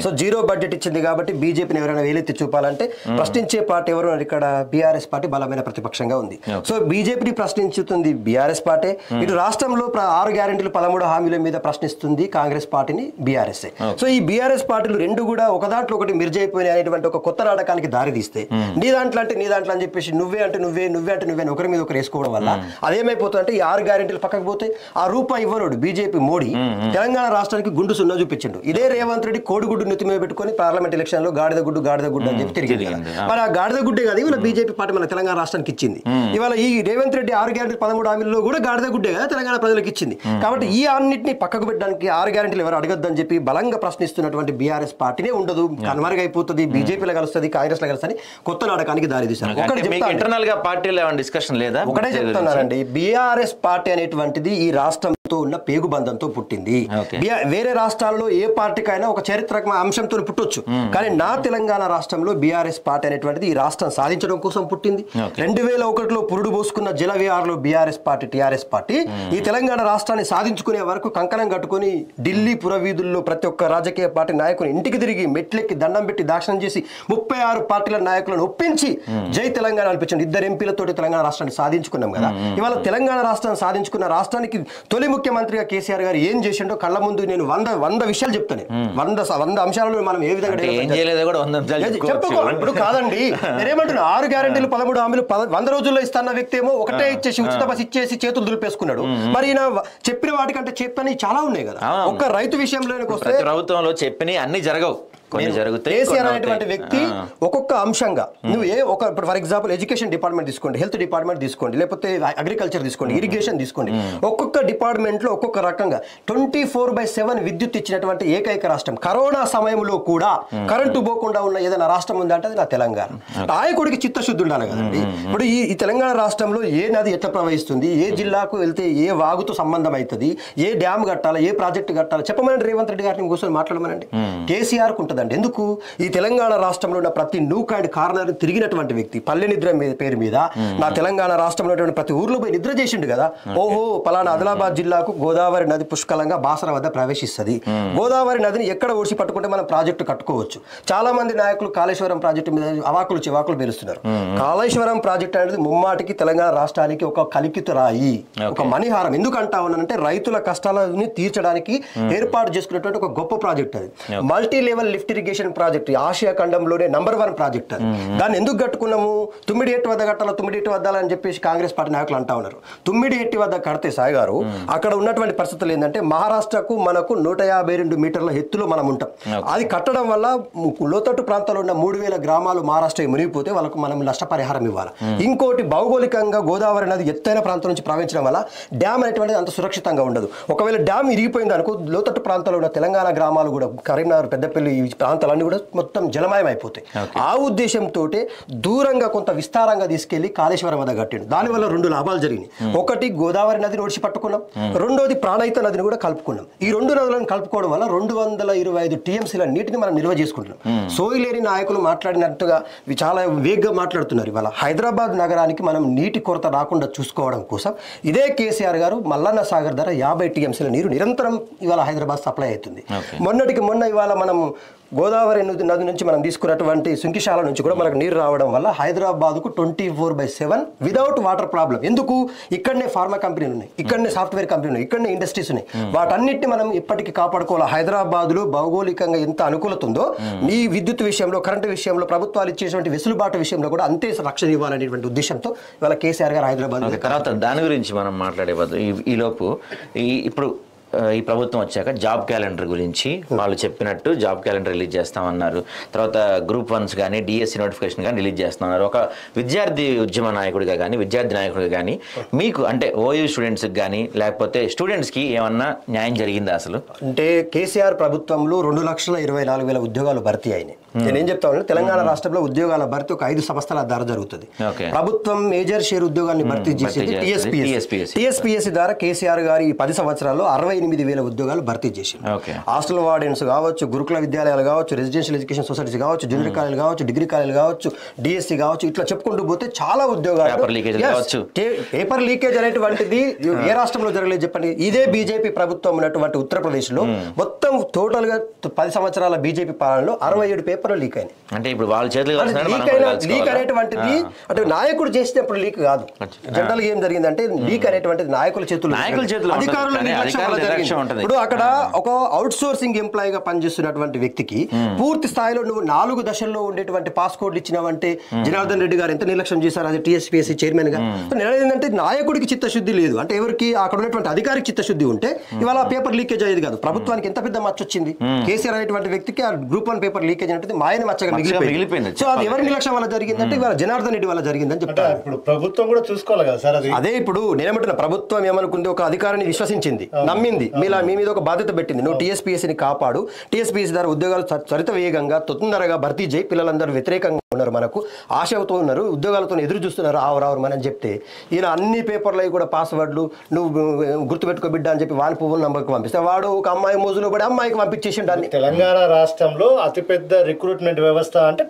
సో జీరో బడ్జెట్ ఇచ్చింది కాబట్టి బీజేపీని ఎవరైనా వేలెత్తి చూపాలంటే ప్రశ్నించే పార్టీ ఎవరు? ఇక్కడ బీఆర్ఎస్ పార్టీ బలమైన ప్రతిపక్షంగా ఉంది. సో బీజేపీని ప్రశ్నించుతుంది బీఆర్ఎస్ పార్టీ, ఇటు రాష్ట్రంలో 6 గ్యారెంటీలు 13 హామీల మీద ప్రశ్నిస్తుంది కాంగ్రెస్ పార్టీని బీఆర్ఎస్. సో ఈ బీఆర్ఎస్ పార్టీలు రెండు కూడా ఒక దాంట్లో ఒకటి మిర్జైపోయినాయి అనేటువంటి ఒక కొత్త నాటకానికి దారి తీస్తే నీ దాంట్లో అంటే నీ దాంట్లో అని చెప్పేసి నువ్వే అంటే నువ్వే ఒకరి మీద ఒకరు వేసుకోవడం వల్ల అదేమైపోతుందంటే ఈ 6 గ్యారెంటీలు పక్కకు పోతే ఆ రూపాయి ఇవ్వనోడు బీజేపీ మోడీ తెలంగాణ రాష్ట్రానికి గుండు సున్నా చూపించిండు. ఇదే రేవంత్ రెడ్డి కోడిగుడ్డు నెత్తి మీద పెట్టుకొని పార్లమెంట్ ఎలక్షన్ లో గాడిద గుడ్డు అని చెప్పి తిరిగింది. మరి ఆ గాడిద గుడ్డే కాదు ఇవాళ బీజేపీ పార్టీ మన తెలంగాణ రాష్ట్రానికి ఇచ్చింది. ఇవాళ ఈ రేవంత్ రెడ్డి 6 గ్యారెంటీలు 13 హామీల్లో కూడా గాడిద గుడ్డే కదా తెలంగాణ ప్రజలకు ఇచ్చింది. కాబట్టి ఈ అన్నింటినీ పక్కకు పెట్టడానికి 6 గ్యారెంటీలు ఎవరు అడగద్దని చెప్పి బలంగా ప్రశ్నిస్తున్నటువంటి బీఆర్ఎస్ పార్టీనే ఉండదు, కనుమరుగైపోతుంది, బీజేపీలో కలుస్తుంది, కాంగ్రెస్ లో కలుస్తుంది, కొత్త నాటకానికి దారి తీశారు. ఇంటర్నల్ గా పార్టీలో డిస్కషన్ లేదా? ఒకటే చెప్తున్నారండి, బీఆర్ఎస్ పార్టీ అనేటువంటిది ఈ రాష్ట్రంతో ఉన్న పేగుబంధంతో పుట్టింది. వేరే రాష్ట్రాల్లో ఏ పార్టీకైనా ఒక చారిత్రక అంశంతో పుట్టొచ్చు, కానీ నా తెలంగాణ రాష్ట్రంలో బీఆర్ఎస్ పార్టీ అనేటువంటిది ఈ రాష్ట్రం సాధించడం కోసం పుట్టింది. 2001లో పురుడు పోసుకున్న జల విహార్లో బీఆర్ఎస్ పార్టీ టీఆర్ఎస్ పార్టీ ఈ తెలంగాణ రాష్ట్రాన్ని సాధించుకునే వరకు కంకణం కట్టుకుని ఢిల్లీ పురవీధుల్లో ప్రతి ఒక్క రాజకీయ పార్టీ నాయకుని ఇంటికి తిరిగి మెట్లెక్కి దండం పెట్టి దాక్షణం చేసి 36 పార్టీల నాయకులను ఒప్పించి జై తెలంగాణ అనిపించండి. 2 ఎంపీలతోటి తెలంగాణ రాష్ట్రాన్ని సాధించుకున్నాం కదా. ఇవాళ తెలంగాణ రాష్ట్రాన్ని సాధించుకున్న రాష్ట్రానికి తొలి ముఖ్యమంత్రిగా కేసీఆర్ గారు ఏం చేసిండో కళ్ళ ముందు నేను 100 విషయాలు చెప్తాను. 100 అంశాలలో మనం ఏ విధంగా చెప్పుకో. ఇప్పుడు కాదండి నేనేమంటున్నా, 6 గ్యారెంటీలు 13 హామీలు 100 రోజుల్లో ఇస్తాన్న వ్యక్తి ఏమో ఒకటే ఇచ్చేసి ఉచిత బస్ ఇచ్చేసి చేతులు దులిపేసుకున్నాడు. మరి ఈయన చెప్పిన వాటికంటే చెప్పని చాలా ఉన్నాయి కదా. ఒక్క రైతు విషయంలోకి వస్తే ప్రభుత్వంలో చెప్పిన అన్ని జరగవు. కేసీఆర్ అనేటువంటి వ్యక్తి ఒక్కొక్క అంశంగా నువ్వు ఇప్పుడు ఫర్ ఎగ్జాంపుల్ ఎడ్యుకేషన్ డిపార్ట్మెంట్ తీసుకోండి, హెల్త్ డిపార్ట్మెంట్ తీసుకోండి, లేకపోతే అగ్రికల్చర్ తీసుకోండి, ఇరిగేషన్ తీసుకోండి, ఒక్కొక్క డిపార్ట్మెంట్ లో ఒక్కొక్క రకంగా 24/7 విద్యుత్ ఇచ్చినటువంటి ఏకైక రాష్ట్రం. కరోనా సమయంలో కూడా కరెంటు పోకుండా ఉన్న ఏదైనా రాష్ట్రం ఉందంటే అది నా తెలంగాణ. నాయకుడికి చిత్తశుద్ధి ఉండాలి కదండి. ఇప్పుడు ఈ తెలంగాణ రాష్ట్రంలో ఏ నది ఎట్లా ప్రవహిస్తుంది, ఏ జిల్లాకు వెళ్తే ఏ వాగుతో సంబంధం అవుతుంది, ఏ డ్యామ్ కట్టాలి, ఏ ప్రాజెక్టు కట్టాలి చెప్పమనండి. రేవంత్ రెడ్డి గారిని కూర్చొని మాట్లాడమనండి. కేసీఆర్ ఉంటుంది. ఎందుకు ఈ తెలంగాణ రాష్ట్రంలో ఉన్న ప్రతి నూక్ అండ్ కార్నర్ తిరిగినటువంటి వ్యక్తి, పల్లె నిద్ర పేరు మీద నా తెలంగాణ రాష్ట్రంలో ప్రతి ఊర్లో పోయి నిద్ర చేసిండు కదా. ఓహో పలానా ఆదిలాబాద్ జిల్లాకు గోదావరి నది పుష్కలంగా బాసర వద్ద ప్రవేశిస్తుంది, గోదావరి నదిని ఎక్కడ ఓడిచి పట్టుకుంటే మనం ప్రాజెక్టు కట్టుకోవచ్చు. చాలా మంది నాయకులు కాళేశ్వరం ప్రాజెక్టు మీద అవాకులు పేలుస్తున్నారు. కాళేశ్వరం ప్రాజెక్టు అనేది ముమ్మాటికి తెలంగాణ రాష్ట్రానికి ఒక కలికిత రాయి, ఒక మణిహారం. ఎందుకు అంటా ఉన్నానంటే రైతుల కష్టాలని తీర్చడానికి ఏర్పాటు చేసుకున్నటువంటి ఒక గొప్ప ప్రాజెక్ట్ అది. Multi level lift irrigation project Asia ఖండంలోనే నంబర్ 1 ప్రాజెక్ట్ అది. దాన్ని ఎందుకు కట్టుకున్నాము? తుమ్మిడిహెట్టి వద్ద కట్టాలి, తుమ్మిడిహెట్టి వద్ద అని చెప్పేసి కాంగ్రెస్ పార్టీ నాయకులు అంటా ఉన్నారు. తుమ్మిడిహెట్టి వద్ద కడితే సాయి గారు అక్కడ ఉన్నటువంటి పరిస్థితులు ఏంటంటే మహారాష్ట్రకు మనకు 152 మీటర్ల ఎత్తులో మనం ఉంటాం. అది కట్టడం వల్ల లోతట్టు ప్రాంతాల్లో ఉన్న 3000 గ్రామాలు మహారాష్ట్ర మునిగిపోతే వాళ్ళకు మనం నష్టపరిహారం ఇవ్వాలి. ఇంకోటి భౌగోళికంగా గోదావరి నది ఎత్తైన ప్రాంతం నుంచి ప్రవహించడం వల్ల డ్యామ్ అనేటువంటిది అంత సురక్షితంగా ఉండదు. ఒకవేళ డ్యామ్ ఇరిగిపోయింది అనుకో లోతట్టు ప్రాంతాల్లో ఉన్న తెలంగాణ గ్రామాలు కూడా కరీంనగర్, పెద్దపల్లి ప్రాంతాలన్నీ కూడా మొత్తం జలమయం అయిపోతాయి. ఆ ఉద్దేశంతో దూరంగా కొంత విస్తారంగా తీసుకెళ్లి కాళేశ్వరం వద్ద కట్టిండు. దానివల్ల 2 లాభాలు జరిగినాయి. ఒకటి గోదావరి నదిని ఒడిచి పట్టుకున్నాం, రెండోది ప్రాణహిత నదిని కూడా కలుపుకున్నాం. ఈ 2 నదులను కలుపుకోవడం వల్ల 225 టీఎంసీల నీటిని మనం నిల్వ చేసుకుంటున్నాం. సోయిలేని నాయకులు మాట్లాడినట్టుగా చాలా వేగంగా మాట్లాడుతున్నారు. ఇవాళ హైదరాబాద్ నగరానికి మనం నీటి కొరత రాకుండా చూసుకోవడం కోసం ఇదే కేసీఆర్ గారు మల్లన్న సాగర్ ధర 50 టీఎంసీల నీరు నిరంతరం ఇవాళ హైదరాబాద్ సప్లై అవుతుంది. మొన్న ఇవాళ మనం గోదావరి నది నుంచి మనం తీసుకున్నటువంటి సుంకిశాల నుంచి కూడా మనకు నీరు రావడం వల్ల హైదరాబాద్కు 24/7 విదౌట్ వాటర్ ప్రాబ్లం. ఎందుకు? ఇక్కడనే ఫార్మా కంపెనీలు ఉన్నాయి, ఇక్కడనే సాఫ్ట్వేర్ కంపెనీలు ఉన్నాయి, ఇక్కడనే ఇండస్ట్రీస్ ఉన్నాయి. వాటన్నిటిని మనం ఇప్పటికీ కాపాడుకోవాలి. హైదరాబాద్లో భౌగోళికంగా ఎంత అనుకూలత ఉందో ఈ విద్యుత్ విషయంలో, కరెంటు విషయంలో ప్రభుత్వాలు ఇచ్చేటువంటి వెసులుబాటు విషయంలో కూడా అంతే రక్షణ ఇవ్వాలనేటువంటి ఉద్దేశంతో ఇవాళ కేసీఆర్ గారు హైదరాబాద్ తర్వాత దాని గురించి మనం మాట్లాడే ఈలోపు ఇప్పుడు ఈ ప్రభుత్వం వచ్చాక జాబ్ క్యాలెండర్ గురించి వాళ్ళు చెప్పినట్టు జాబ్ క్యాలెండర్ రిలీజ్ చేస్తామన్నారు. తర్వాత గ్రూప్ 1s కానీ డిఎస్సి నోటిఫికేషన్ కానీ రిలీజ్ చేస్తున్నారు. ఒక విద్యార్థి ఉద్యమ నాయకుడిగా కానీ విద్యార్థి నాయకుడిగా కానీ మీకు అంటే ఓయూ స్టూడెంట్స్కి కానీ లేకపోతే స్టూడెంట్స్కి ఏమన్నా న్యాయం జరిగిందా అసలు? అంటే కేసీఆర్ ప్రభుత్వంలో 2,24,000 ఉద్యోగాలు భర్తీ అయినాయి. నేనేం చెప్తాను, తెలంగాణ రాష్ట్రంలో ఉద్యోగాల భర్తీ ఒక 5 సంస్థల ద్వారా జరుగుతుంది. ప్రభుత్వం మేజర్ షేర్ ఉద్యోగాన్ని భర్తీ చేసేది టీఎస్పీఎస్సీ ద్వారా. కేసీఆర్ గారి 10 సంవత్సరాల్లో 78,000 ఉద్యోగాలు భర్తీ చేసింది. హాస్టల్ వార్డెన్స్ కావచ్చు, గురుకుల విద్యాలయాలు కావచ్చు, రెసిడెన్షియల్ ఎడ్యుకేషన్ సొసైటీస్ కావచ్చు, జూనియర్ కాలేజీలు కావచ్చు, డిగ్రీ కాలేజీలు కావచ్చు, డిఎస్సి కావచ్చు, ఇట్లా చెప్పుకుంటూ పోతే చాలా ఉద్యోగాలు. పేపర్ లీకేజ్ అనేటువంటిది ఏ రాష్ట్రంలో జరగలేదు చెప్పండి? ఇదే బీజేపీ ప్రభుత్వం ఉన్నటువంటి ఉత్తరప్రదేశ్ లో మొత్తం టోటల్ గా 10 సంవత్సరాల బీజేపీ పాలనలో 67 పేపర్లు లీక్ అయినాయి. అంటే ఇప్పుడు వాళ్ళ చేతులు లీక్ అనేటువంటిది అంటే నాయకుడు చేసినప్పుడు లీక్ కాదు. జనరల్ గా ఏం జరిగిందంటే లీక్ అనేటువంటిది నాయకుల చేతులు, అధికారుల నిర్లక్ష్యం వల్ల జరిగింది. ఇప్పుడు అక్కడ ఒక అవుట్ సోర్సింగ్ ఎంప్లాయీ గా పనిచేస్తున్నటువంటి వ్యక్తికి పూర్తి స్థాయిలో నువ్వు 4 దశల్లో ఉండేటువంటి పాస్పోర్ట్లు ఇచ్చినావంటే జనార్దన్ రెడ్డి గారు ఎంత నిర్లక్ష్యం చేశారు అది టీఎస్పీఎస్సీ చైర్మన్ గా. ఏంటంటే నాయకుడికి చిత్తశుద్ధి లేదు, అంటే ఎవరికి అక్కడ ఉన్నటువంటి అధికారికి చిత్తశుద్ధి ఉంటే ఇవాళ పేపర్ లీకేజ్ అయ్యేది కాదు. ప్రభుత్వానికి ఎంత పెద్ద మచ్చ వచ్చింది. కేసీఆర్ అనేటువంటి వ్యక్తికి ఆ గ్రూప్ 1 పేపర్ లీకేజ్ అంటే మాయన మచ్చగా మిగిలిపోయింది. సో అది ఎవరి నిర్లక్ష్యం వల్ల జరిగిందంటే ఇవాళ జనార్దన్ రెడ్డి వల్ల జరిగిందని చెప్తారు. ఇప్పుడు ప్రభుత్వం కూడా చూసుకోవాలి కదా సార్. అదే ఇప్పుడు నేనేమంటున్నా, ప్రభుత్వం ఏమనుకుంది, ఒక అధికారాన్ని విశ్వసించింది, నమ్మింది, మీ మీద ఒక బాధ్యత పెట్టింది, నువ్వు టీఎస్పీఎస్సీని కాపాడు, టీఎస్పీఎస్సీ ద్వారా ఉద్యోగాలు త్వరిత వేగంగా తొందరగా భర్తీ చేయి, పిల్లలందరూ వ్యతిరేకంగా ఉన్నారు, మనకు ఆశతో ఉన్నారు, ఉద్యోగాలతో ఎదురు చూస్తున్నారు, ఆవరావరు అని చెప్పి ఈయన అన్ని పేపర్లు కూడా పాస్వర్డ్లు నువ్వు గుర్తుపెట్టుకో బిడ్డ అని చెప్పి వాని పువ్వులు నంబర్కి పంపిస్తే వాడు ఒక అమ్మాయి మోజులో పడి అమ్మాయికి పంపించేసిండు. అన్ని తెలంగాణ రాష్ట్రంలో అతిపెద్ద రిక్రూట్మెంట్ వ్యవస్థ అంటే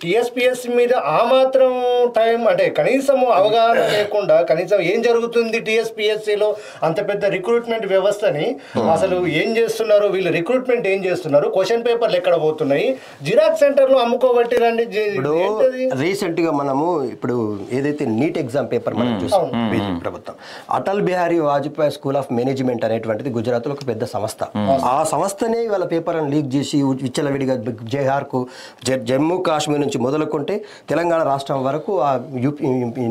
టీఎస్పీఎస్సీ మీద ఆ మాత్రం టైం అంటే కనీసం అవగాహన లేకుండా కనీసం ఏం జరుగుతుంది టీఎస్పీఎస్సీలో అంత పెద్ద రిక్రూట్మెంట్ వ్యవస్థని అసలు ఏం చేస్తున్నారు వీళ్ళు, రిక్రూట్మెంట్ ఏం చేస్తున్నారు, క్వశ్చన్ పేపర్లు ఎక్కడ పోతున్నాయి, జిరాక్స్ సెంటర్లు అమ్ముకోబట్టి రండి. రీసెంట్ గా మనము ఇప్పుడు ఏదైతే నీట్ ఎగ్జామ్ పేపర్ మనం చూసాం, బీజేపీ ప్రభుత్వం Atal Bihari Vajpayee school of management అనేటువంటిది గుజరాత్ లో ఒక పెద్ద సంస్థ. ఆ సంస్థనే వాళ్ళ పేపర్ లీక్ చేసి విచ్చలవిడిగా బీహార్ కు, జమ్మూ కాశ్మీర్ నుంచి మొదలుకుంటే తెలంగాణ రాష్ట్రం వరకు ఆ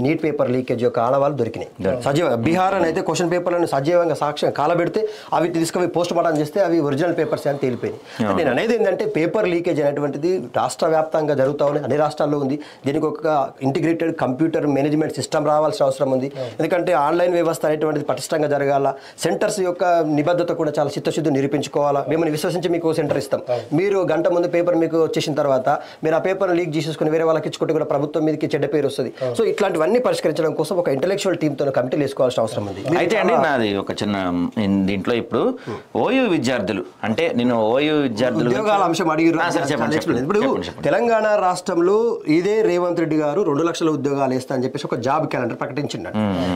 నీట్ పేపర్ లీకేజ్ యొక్క ఆనవాళ్ళు దొరికినాయి. సజీవ బీహార్ అని అయితే క్వశ్చన్ పేపర్లను సజీవంగా సాక్ష్యం కాలబెడితే అవి తీసుకుపోయి పోస్ట్ మార్టం చేస్తే అవి ఒరిజినల్ పేపర్స్ అని తేలిపోయినాయి. నేను అనేది ఏంటంటే పేపర్ లీకేజ్ అనేటువంటిది రాష్ట్ర వ్యాప్తంగా జరుగుతూ ఉంది, అన్ని రాష్ట్రాల్లో ఉంది. దీనికి ఒక ఇంటిగ్రేటెడ్ కంప్యూటర్ మేనేజ్మెంట్ సిస్టమ్ రావాల్సిన అవసరం ఉంది. ఎందుకంటే ఆన్లైన్ వ్యవస్థ అనేటువంటిది పటిష్టంగా జరగాల, సెంటర్స్ యొక్క నిబద్ధత కూడా చాలా చిత్తశుద్ధి నిరూపించుకోవాలా. మిమ్మల్ని విశ్వసించి మీకు సెంటర్ ఇస్తాం, మీరు గంట ముందు పేపర్ మీకు వచ్చేసిన తర్వాత మీరు ఆ పేపర్ లీక్ చేసేసుకుని వేరే వాళ్ళకి ఇచ్చుకుంటే కూడా ప్రభుత్వం మీదకి చెడ్డ పేరు వస్తుంది. సో ఇట్లాంటివన్నీ పరిష్కరించడం కోసం ఒక ఇంటెలెక్చువల్ టీమ్ తో కమిటీలు వేసుకోవాల్సిన అవసరం ఉంది. అయితే అండి నాది ఒక చిన్న దీంట్లో ఇప్పుడు ఓయూ విద్యార్థులు అంటే నేను ఓయూ విద్యార్థులు ఉద్యోగాల అంశం అడిగి ఇప్పుడు తెలంగాణ రాష్ట్రంలో ఇదే రేవంత్ రెడ్డి గారు 2 లక్షల ఉద్యోగాలు వేస్తా అని చెప్పేసి ఒక జాబ్ క్యాలెండర్ ప్రకటించిండు.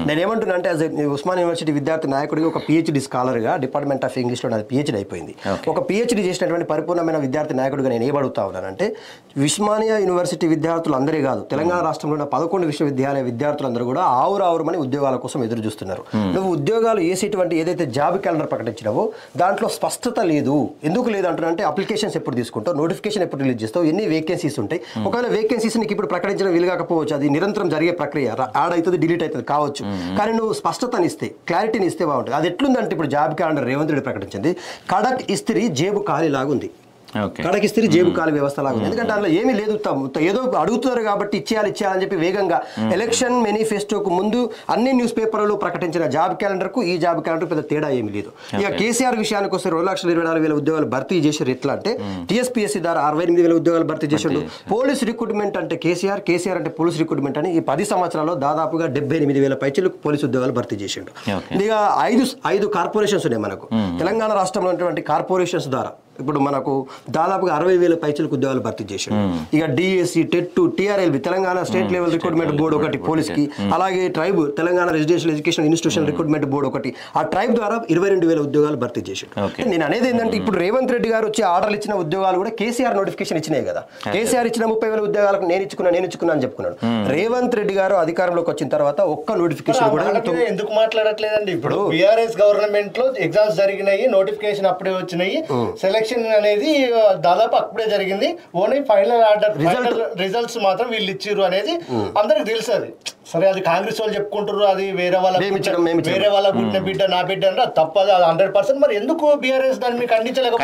నేను ఏమంటున్నా అంటే ఉస్మాన్ యూనివర్సిటీ విద్యార్థి నాయకుడిగా ఒక పిహెచ్డి స్కాలర్ గా డిపార్ట్మెంట్ ఆఫ్ ఇంగ్లీష్ లో నాది పిహెచ్డి అయిపోయింది. ఒక పిహెచ్డి చేసినటువంటి పరిపూర్ణమైన విద్యార్థి నాయకుడిగా నేను ఏమడుగుతా ఉన్నానంటే ఉస్మానియా యూనివర్సిటీ విద్యార్థులు అందరే కాదు, తెలంగాణ రాష్ట్రంలో ఉన్న 11 విశ్వవిద్యాలయ విద్యార్థులందరూ కూడా ఆవురావురమని ఉద్యోగాల కోసం ఎదురు చూస్తున్నారు. నువ్వు ఉద్యోగాలు వేసేటువంటి ఏదైతే జాబ్ క్యాలెండర్ ప్రకటించినావో దాంట్లో స్పష్టత లేదు. ఎందుకు లేదు అంటున్నా, అప్లికేషన్స్ ఎప్పుడు తీసుకుంటావు, నోటిఫికేషన్ ఎప్పుడు రిలీజ్ చేస్తావు, ఎన్ని వేకెన్సీస్ ఉంటాయి, ఒకవేళ వేకెన్సీస్ నీకు ఇప్పుడు ప్రకటించడం వీలుగాకపోవచ్చు, అది నిరంతరం జరిగే ప్రక్రియ, యాడ్ అవుతుంది డిలీట్ అవుతుంది కావచ్చు, కానీ నువ్వు స్పష్టతని ఇస్తే క్లారిటీని ఇస్తే బాగుంటుంది. అది ఎట్లుందంటే ఇప్పుడు జాబ్ క్యాలెండర్ రేవంత్ రెడ్డి ప్రకటించింది కడక్ ఇస్త్రీ జేబు ఖాళీ లాగుంది, కడక్ ఇస్త్రీ జేబు ఖాళీ వ్యవస్థ లాగా ఉంది. ఎందుకంటే అందులో ఏమీ లేదు, ఏదో అడుగుతున్నారు కాబట్టి ఇచ్చేయాలని చెప్పి వేగంగా ఎలక్షన్ మేనిఫెస్టోకు ముందు అన్ని న్యూస్ పేపర్లలో ప్రకటించిన జాబ్ క్యాలెండర్ కు ఈ జాబ్ క్యాలెండర్ పెద్ద తేడా ఏమీ లేదు. ఇక కేసీఆర్ విషయానికి వస్తే 2,24,000 ఉద్యోగాలు భర్తీ చేశారు. ఎట్లా అంటే టీఎస్పీఎస్సీ ద్వారా 68,000 ఉద్యోగాలు భర్తీ చేశాడు. పోలీస్ రిక్రూట్మెంట్ అంటే కేసీఆర్ అంటే పోలీస్ రిక్రూట్మెంట్ అని ఈ 10 సంవత్సరాల్లో దాదాపుగా 78,000 పైచీలకు పోలీసు ఉద్యోగాలు భర్తీ చేసిండు. ఇక 5 కార్పొరేషన్స్ ఉన్నాయి మనకు తెలంగాణ రాష్ట్రంలో ఉన్నటువంటి కార్పొరేషన్స్ ద్వారా ఇప్పుడు మనకు దాదాపుగా 60,000 పైచీలకు ఉద్యోగాలు భర్తీ చేశాడు. ఇక DSC, TET, TRLB Telangana state level recruitment board ఒకటి పోలీస్ కి, అలాగే tribe Telangana residential education institution recruitment board ఒకటి, ఆ ట్రైబ్ ద్వారా 22,000 ఉద్యోగాలు భర్తీ చేశాడు. నేను అనేది ఏంటంటే ఇప్పుడు రేవంత్ రెడ్డి గారు వచ్చి ఆర్డర్లు ఇచ్చిన ఉద్యోగాలు కూడా కేసీఆర్ నోటిఫికేషన్ ఇచ్చినాయి కదా. కేసీఆర్ ఇచ్చిన 30,000 ఉద్యోగాలకు నేను ఇచ్చుకున్నా అని చెప్పుకున్నాడు. రేవంత్ రెడ్డి గారు అధికారంలోకి వచ్చిన తర్వాత ఒక్క నోటిఫికేషన్ కూడా ఎందుకు మాట్లాడట్లేదండి? ఇప్పుడు బీఆర్ఎస్ గవర్నమెంట్ లో ఎగ్జామ్స్ జరిగినాయి, నోటిఫికేషన్ అప్పుడే వచ్చినాయి, సెలక్షన్ అనేది దాదాపు అప్పుడే జరిగింది, ఓన్లీ ఫైనల్ ఆర్డర్ రిజల్ట్స్ మాత్రం వీళ్ళు ఇచ్చిర్రు అనేది అందరికి తెలుసు. అది సరే, అది కాంగ్రెస్ వాళ్ళు చెప్పుకుంటారు, అది వేరే వాళ్ళ పుట్టిన బిడ్డ నా బిడ్డ అంటే తప్పదు, అది 100%. మరి ఎందుకు బీఆర్ఎస్ దాన్ని ఖండించలేదు?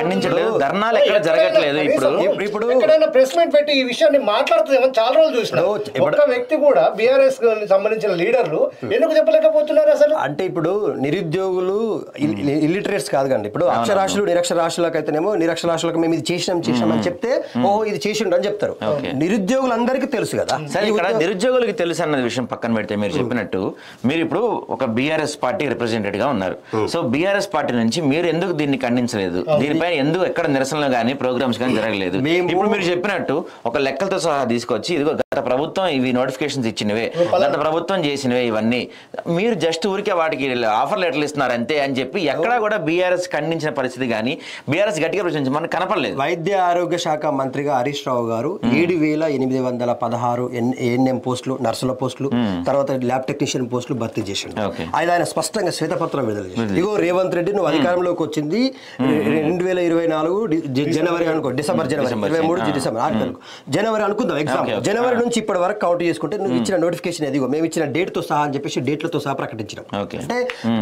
ఎక్కడైనా ప్రెస్ మీట్ పెట్టి ఈ విషయాన్ని మాట్లాడుతుందేమో చాలా రోజులు చూసినా, ఒక్క వ్యక్తి కూడా బీఆర్ఎస్ సంబంధించిన లీడర్లు ఎందుకు చెప్పలేకపోతున్నారు అసలు? అంటే ఇప్పుడు నిరుద్యోగులు ఇల్లిటరేట్స్ కాదు కండి, ఇప్పుడు అక్షరాస్యులు నిరక్షరాస్యులకు అయితేనేమో ఏమో నిరక్షరాస్యులకు మేము ఇది చేసినాం అని చెప్తే ఓహో ఇది చేసిండు అని చెప్తారు. నిరుద్యోగులందరికీ తెలుసు కదా. సరే, ఇక్కడ నిరుద్యోగులకి తెలుసు అన్న విషయం పక్కన పెడితే మీరు చెప్పినట్టు మీరు ఇప్పుడు ఒక బీఆర్ఎస్ పార్టీ రిప్రజెంటేటివ్ గా ఉన్నారు. సో బీఆర్ఎస్ పార్టీ నుంచి మీరు ఎందుకు దీన్ని ఖండించలేదు? దీనిపై ఎందుకు ఎక్కడ నిరసనలు కానీ ప్రోగ్రామ్స్ కానీ జరగలేదు? ఇప్పుడు మీరు చెప్పినట్టు ఒక లెక్కలతో సహా తీసుకొచ్చి ఇదిగో గత ప్రభుత్వం ఇవి నోటిఫికేషన్స్ ఇచ్చినవే, గత ప్రభుత్వం చేసినవే, ఇవన్నీ మీరు జస్ట్ ఊరికే వాటికి ఆఫర్ లెటర్లు ఇస్తున్నారు అంతే అని చెప్పి ఎక్కడా కూడా బీఆర్ఎస్ ఖండించిన పరిస్థితి కానీ బీఆర్ఎస్ గట్టిగా ప్రశ్నించి మనకు కనపడలేదు. వైద్య ఆరోగ్య శాఖ మంత్రిగా హరీష్ రావు గారు 7,816 ఏఎన్ఎం పోస్టులు, నర్సుల పోస్టులు, తర్వాత ల్యాబ్ టెక్నీషియన్ పోస్టులు భర్తీ చేసిండు. అది ఆయన స్పష్టంగా శ్వేతపత్రం విడుదల చేసిండు. ఇగో రేవంత్ రెడ్డి నువ్వు అధికారంలోకి వచ్చింది 2024 జనవరి అనుకో, డిసెంబర్ 23 డిసెంబర్ జనవరి అనుకుందాం ఎగ్జామ్. జనవరి నుంచి ఇప్పటి వరకు కౌంట్ చేసుకుంటే నువ్వు ఇచ్చిన నోటిఫికేషన్ ఎదిగో మేము ఇచ్చిన డేట్ తో సహా అని చెప్పేసి డేట్లతో సహా ప్రకటించడం. అంటే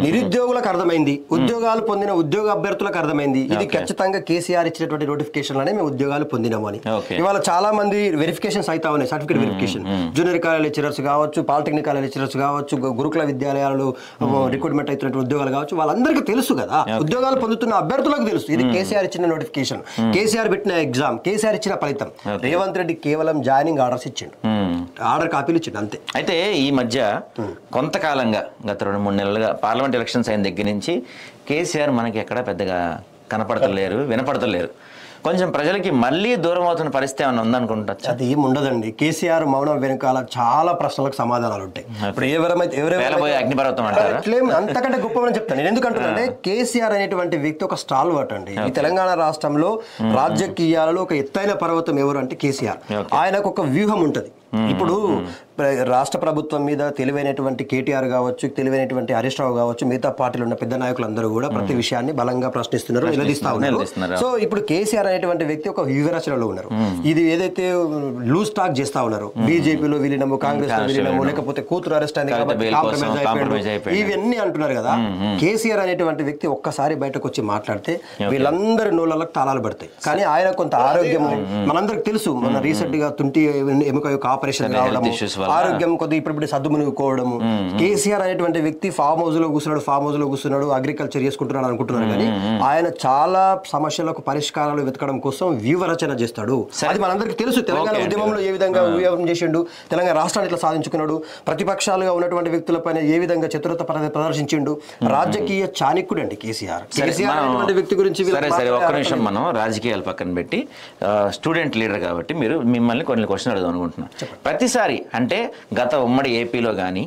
నిరుద్యోగులకు అర్థమైంది, ఉద్యోగాలు పొందిన ఉద్యోగ అభ్యర్థులకు అర్థమైంది ఇది ఖచ్చితంగా కేసీఆర్ ఇచ్చినటువంటి నోటిఫికేషన్ లోనే మేము ఉద్యోగాలు పొందినాము అని. ఇవాళ చాలా మంది వెరిఫికేషన్స్ అయితే ఉన్నాయి, certificate verification, junior college lecturers కావచ్చు, పాలిటెక్నిక్ కాలేజ్ లెక్చరర్స్ కావచ్చు, గురుకుల విద్యాలయాలు రిక్రూట్మెంట్ అవుతున్నటువంటి ఉద్యోగాలు కావచ్చు, వాళ్ళందరికీ తెలుసు కదా, ఉద్యోగాలు పొందుతున్న అభ్యర్థులకు తెలుసు ఇది కేసీఆర్ ఇచ్చిన నోటిఫికేషన్, కేసీఆర్ పెట్టిన ఎగ్జామ్, కేసీఆర్ ఇచ్చిన ఫలితం. రేవంత్ రెడ్డి కేవలం జాయినింగ్ ఆర్డర్స్ ఇచ్చిండు, ఆర్డర్ కాపీలు ఇచ్చిండు అంతే. అయితే ఈ మధ్య కొంతకాలంగా గత 2-3 నెలలుగా పార్లమెంట్ ఎలక్షన్స్ అయిన దగ్గర నుంచి కేసీఆర్ మనకి ఎక్కడా పెద్దగా కనపడతలేరు, వినపడతలేరు. కొంచెం ప్రజలకి మళ్ళీ దూరం అవుతున్న పరిస్థితి ఏమైనా ఉందనుకుంటా? అది ఏం ఉండదండి. కేసీఆర్ మౌనం వెనకాల చాలా ప్రశ్నలకు సమాధానాలు ఉంటాయి. ఇప్పుడు అగ్నిపర్వతం అంటారా? అంతకంటే గొప్పమని చెప్తాను నేను. ఎందుకంటే కేసీఆర్ అనేటువంటి వ్యక్తి ఒక స్టాల్వర్ట్ అండి. ఈ తెలంగాణ రాష్ట్రంలో రాజకీయాలలో ఒక ఎత్తైన పర్వతం ఎవరు అంటే కేసీఆర్. ఆయనకు ఒక వ్యూహం ఉంటది. ఇప్పుడు రాష్ట్ర ప్రభుత్వం మీద తెలివైనటువంటి కేటీఆర్ కావచ్చు, తెలివైనటువంటి హరీష్ రావు కావచ్చు, మిగతా పార్టీలు ఉన్న పెద్ద నాయకులందరూ కూడా ప్రతి విషయాన్ని బలంగా ప్రశ్నిస్తున్నారు, నిలదీస్తా ఉన్నారు. సో ఇప్పుడు కేసీఆర్ అనేటువంటి వ్యక్తి ఒక వ్యూహరచనలో ఉన్నారు. ఇది ఏదైతే లూజ్ టాక్ చేస్తా ఉన్నారు, బీజేపీలో విలీనము, కాంగ్రెస్ లో విలీనము, లేకపోతే కూతురు అరెస్ట్ అయింది కాబట్టి కాంప్రమైజ్ అయిపోయింది, ఇవన్నీ అంటున్నారు కదా. కేసీఆర్ అనేటువంటి వ్యక్తి ఒక్కసారి బయటకు వచ్చి మాట్లాడితే వీళ్ళందరి నోళ్ళకు తాళాలు పడతాయి. కానీ ఆయన కొంత ఆరోగ్యము మనందరికి తెలుసు, మన రీసెంట్ గా తుంటి ఎముక యొక్క ఆపరేషన్ రావడము, ఆరోగ్యం కొద్దిగా ఇప్పుడు సద్దు మునిగిపోవడము. కేసీఆర్ అనేటువంటి వ్యక్తి ఫామ్ హౌస్ లో కూర్చున్నాడు, అగ్రికల్చర్ చేసుకుంటున్నాడు అనుకుంటున్నారు. కానీ ఆయన చాలా సమస్యలకు పరిష్కారాలు వెతకడం కోసం వ్యూహరచన చేస్తాడు. అది మనందరికి తెలుసు. తెలంగాణ ఉద్యమంలో ఏ విధంగా వ్యూహం చేసిండు, తెలంగాణ రాష్ట్రాన్ని ఎట్లా సాధించుకున్నాడు, ప్రతిపక్షాలుగా ఉన్నటువంటి వ్యక్తులపైన ఏ విధంగా చతురత ప్రదర్శించిండు. రాజకీయ చాణక్యుడు అండి కేసీఆర్. కేసీఆర్ వ్యక్తి గురించి ఒక్క నిమిషం మనం రాజకీయాలు పక్కన పెట్టి స్టూడెంట్ లీడర్ కాబట్టి మిమ్మల్ని కొన్ని క్వశ్చన్ అడుగుదాం అనుకుంటున్నా. ప్రతిసారి అంటే గత ఉమ్మడి ఏపీలో కానీ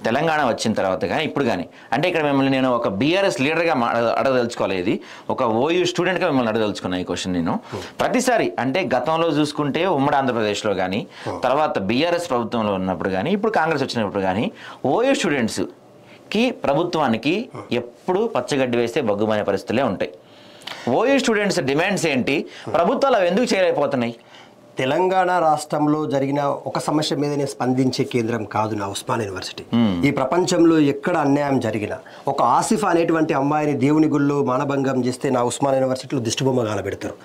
తెలంగాణ వచ్చిన తర్వాత కానీ ఇప్పుడు కానీ అంటే ఇక్కడ మిమ్మల్ని నేను ఒక బీఆర్ఎస్ లీడర్గా అడగదలుచుకోలేదు, ఒక ఓయూ స్టూడెంట్గా మిమ్మల్ని అడగదలుచుకున్నాను ఈ క్వశ్చన్ నేను. ప్రతిసారి అంటే గతంలో చూసుకుంటే ఉమ్మడి ఆంధ్రప్రదేశ్లో కానీ, తర్వాత బీఆర్ఎస్ ప్రభుత్వంలో ఉన్నప్పుడు కానీ, ఇప్పుడు కాంగ్రెస్ వచ్చినప్పుడు కానీ ఓయూ స్టూడెంట్స్కి ప్రభుత్వానికి ఎప్పుడు పచ్చగడ్డి వేస్తే బగ్గుమనే పరిస్థితులే ఉంటాయి. ఓయూ స్టూడెంట్స్ డిమాండ్స్ ఏంటి, ప్రభుత్వాలు అవి ఎందుకు చేయలేకపోతున్నాయి? తెలంగాణ రాష్ట్రంలో జరిగిన ఒక సమస్య మీదనే స్పందించే కేంద్రం కాదు నా ఉస్మాన్ యూనివర్సిటీ. ఈ ప్రపంచంలో ఎక్కడ అన్యాయం జరిగినా, ఒక ఆసిఫా అనేటువంటి అమ్మాయిని దేవుని గుళ్ళో మానభంగం చేస్తే నా ఉస్మాన్ యూనివర్సిటీలో దిష్టిబొమ్మ గాలబెడతారు.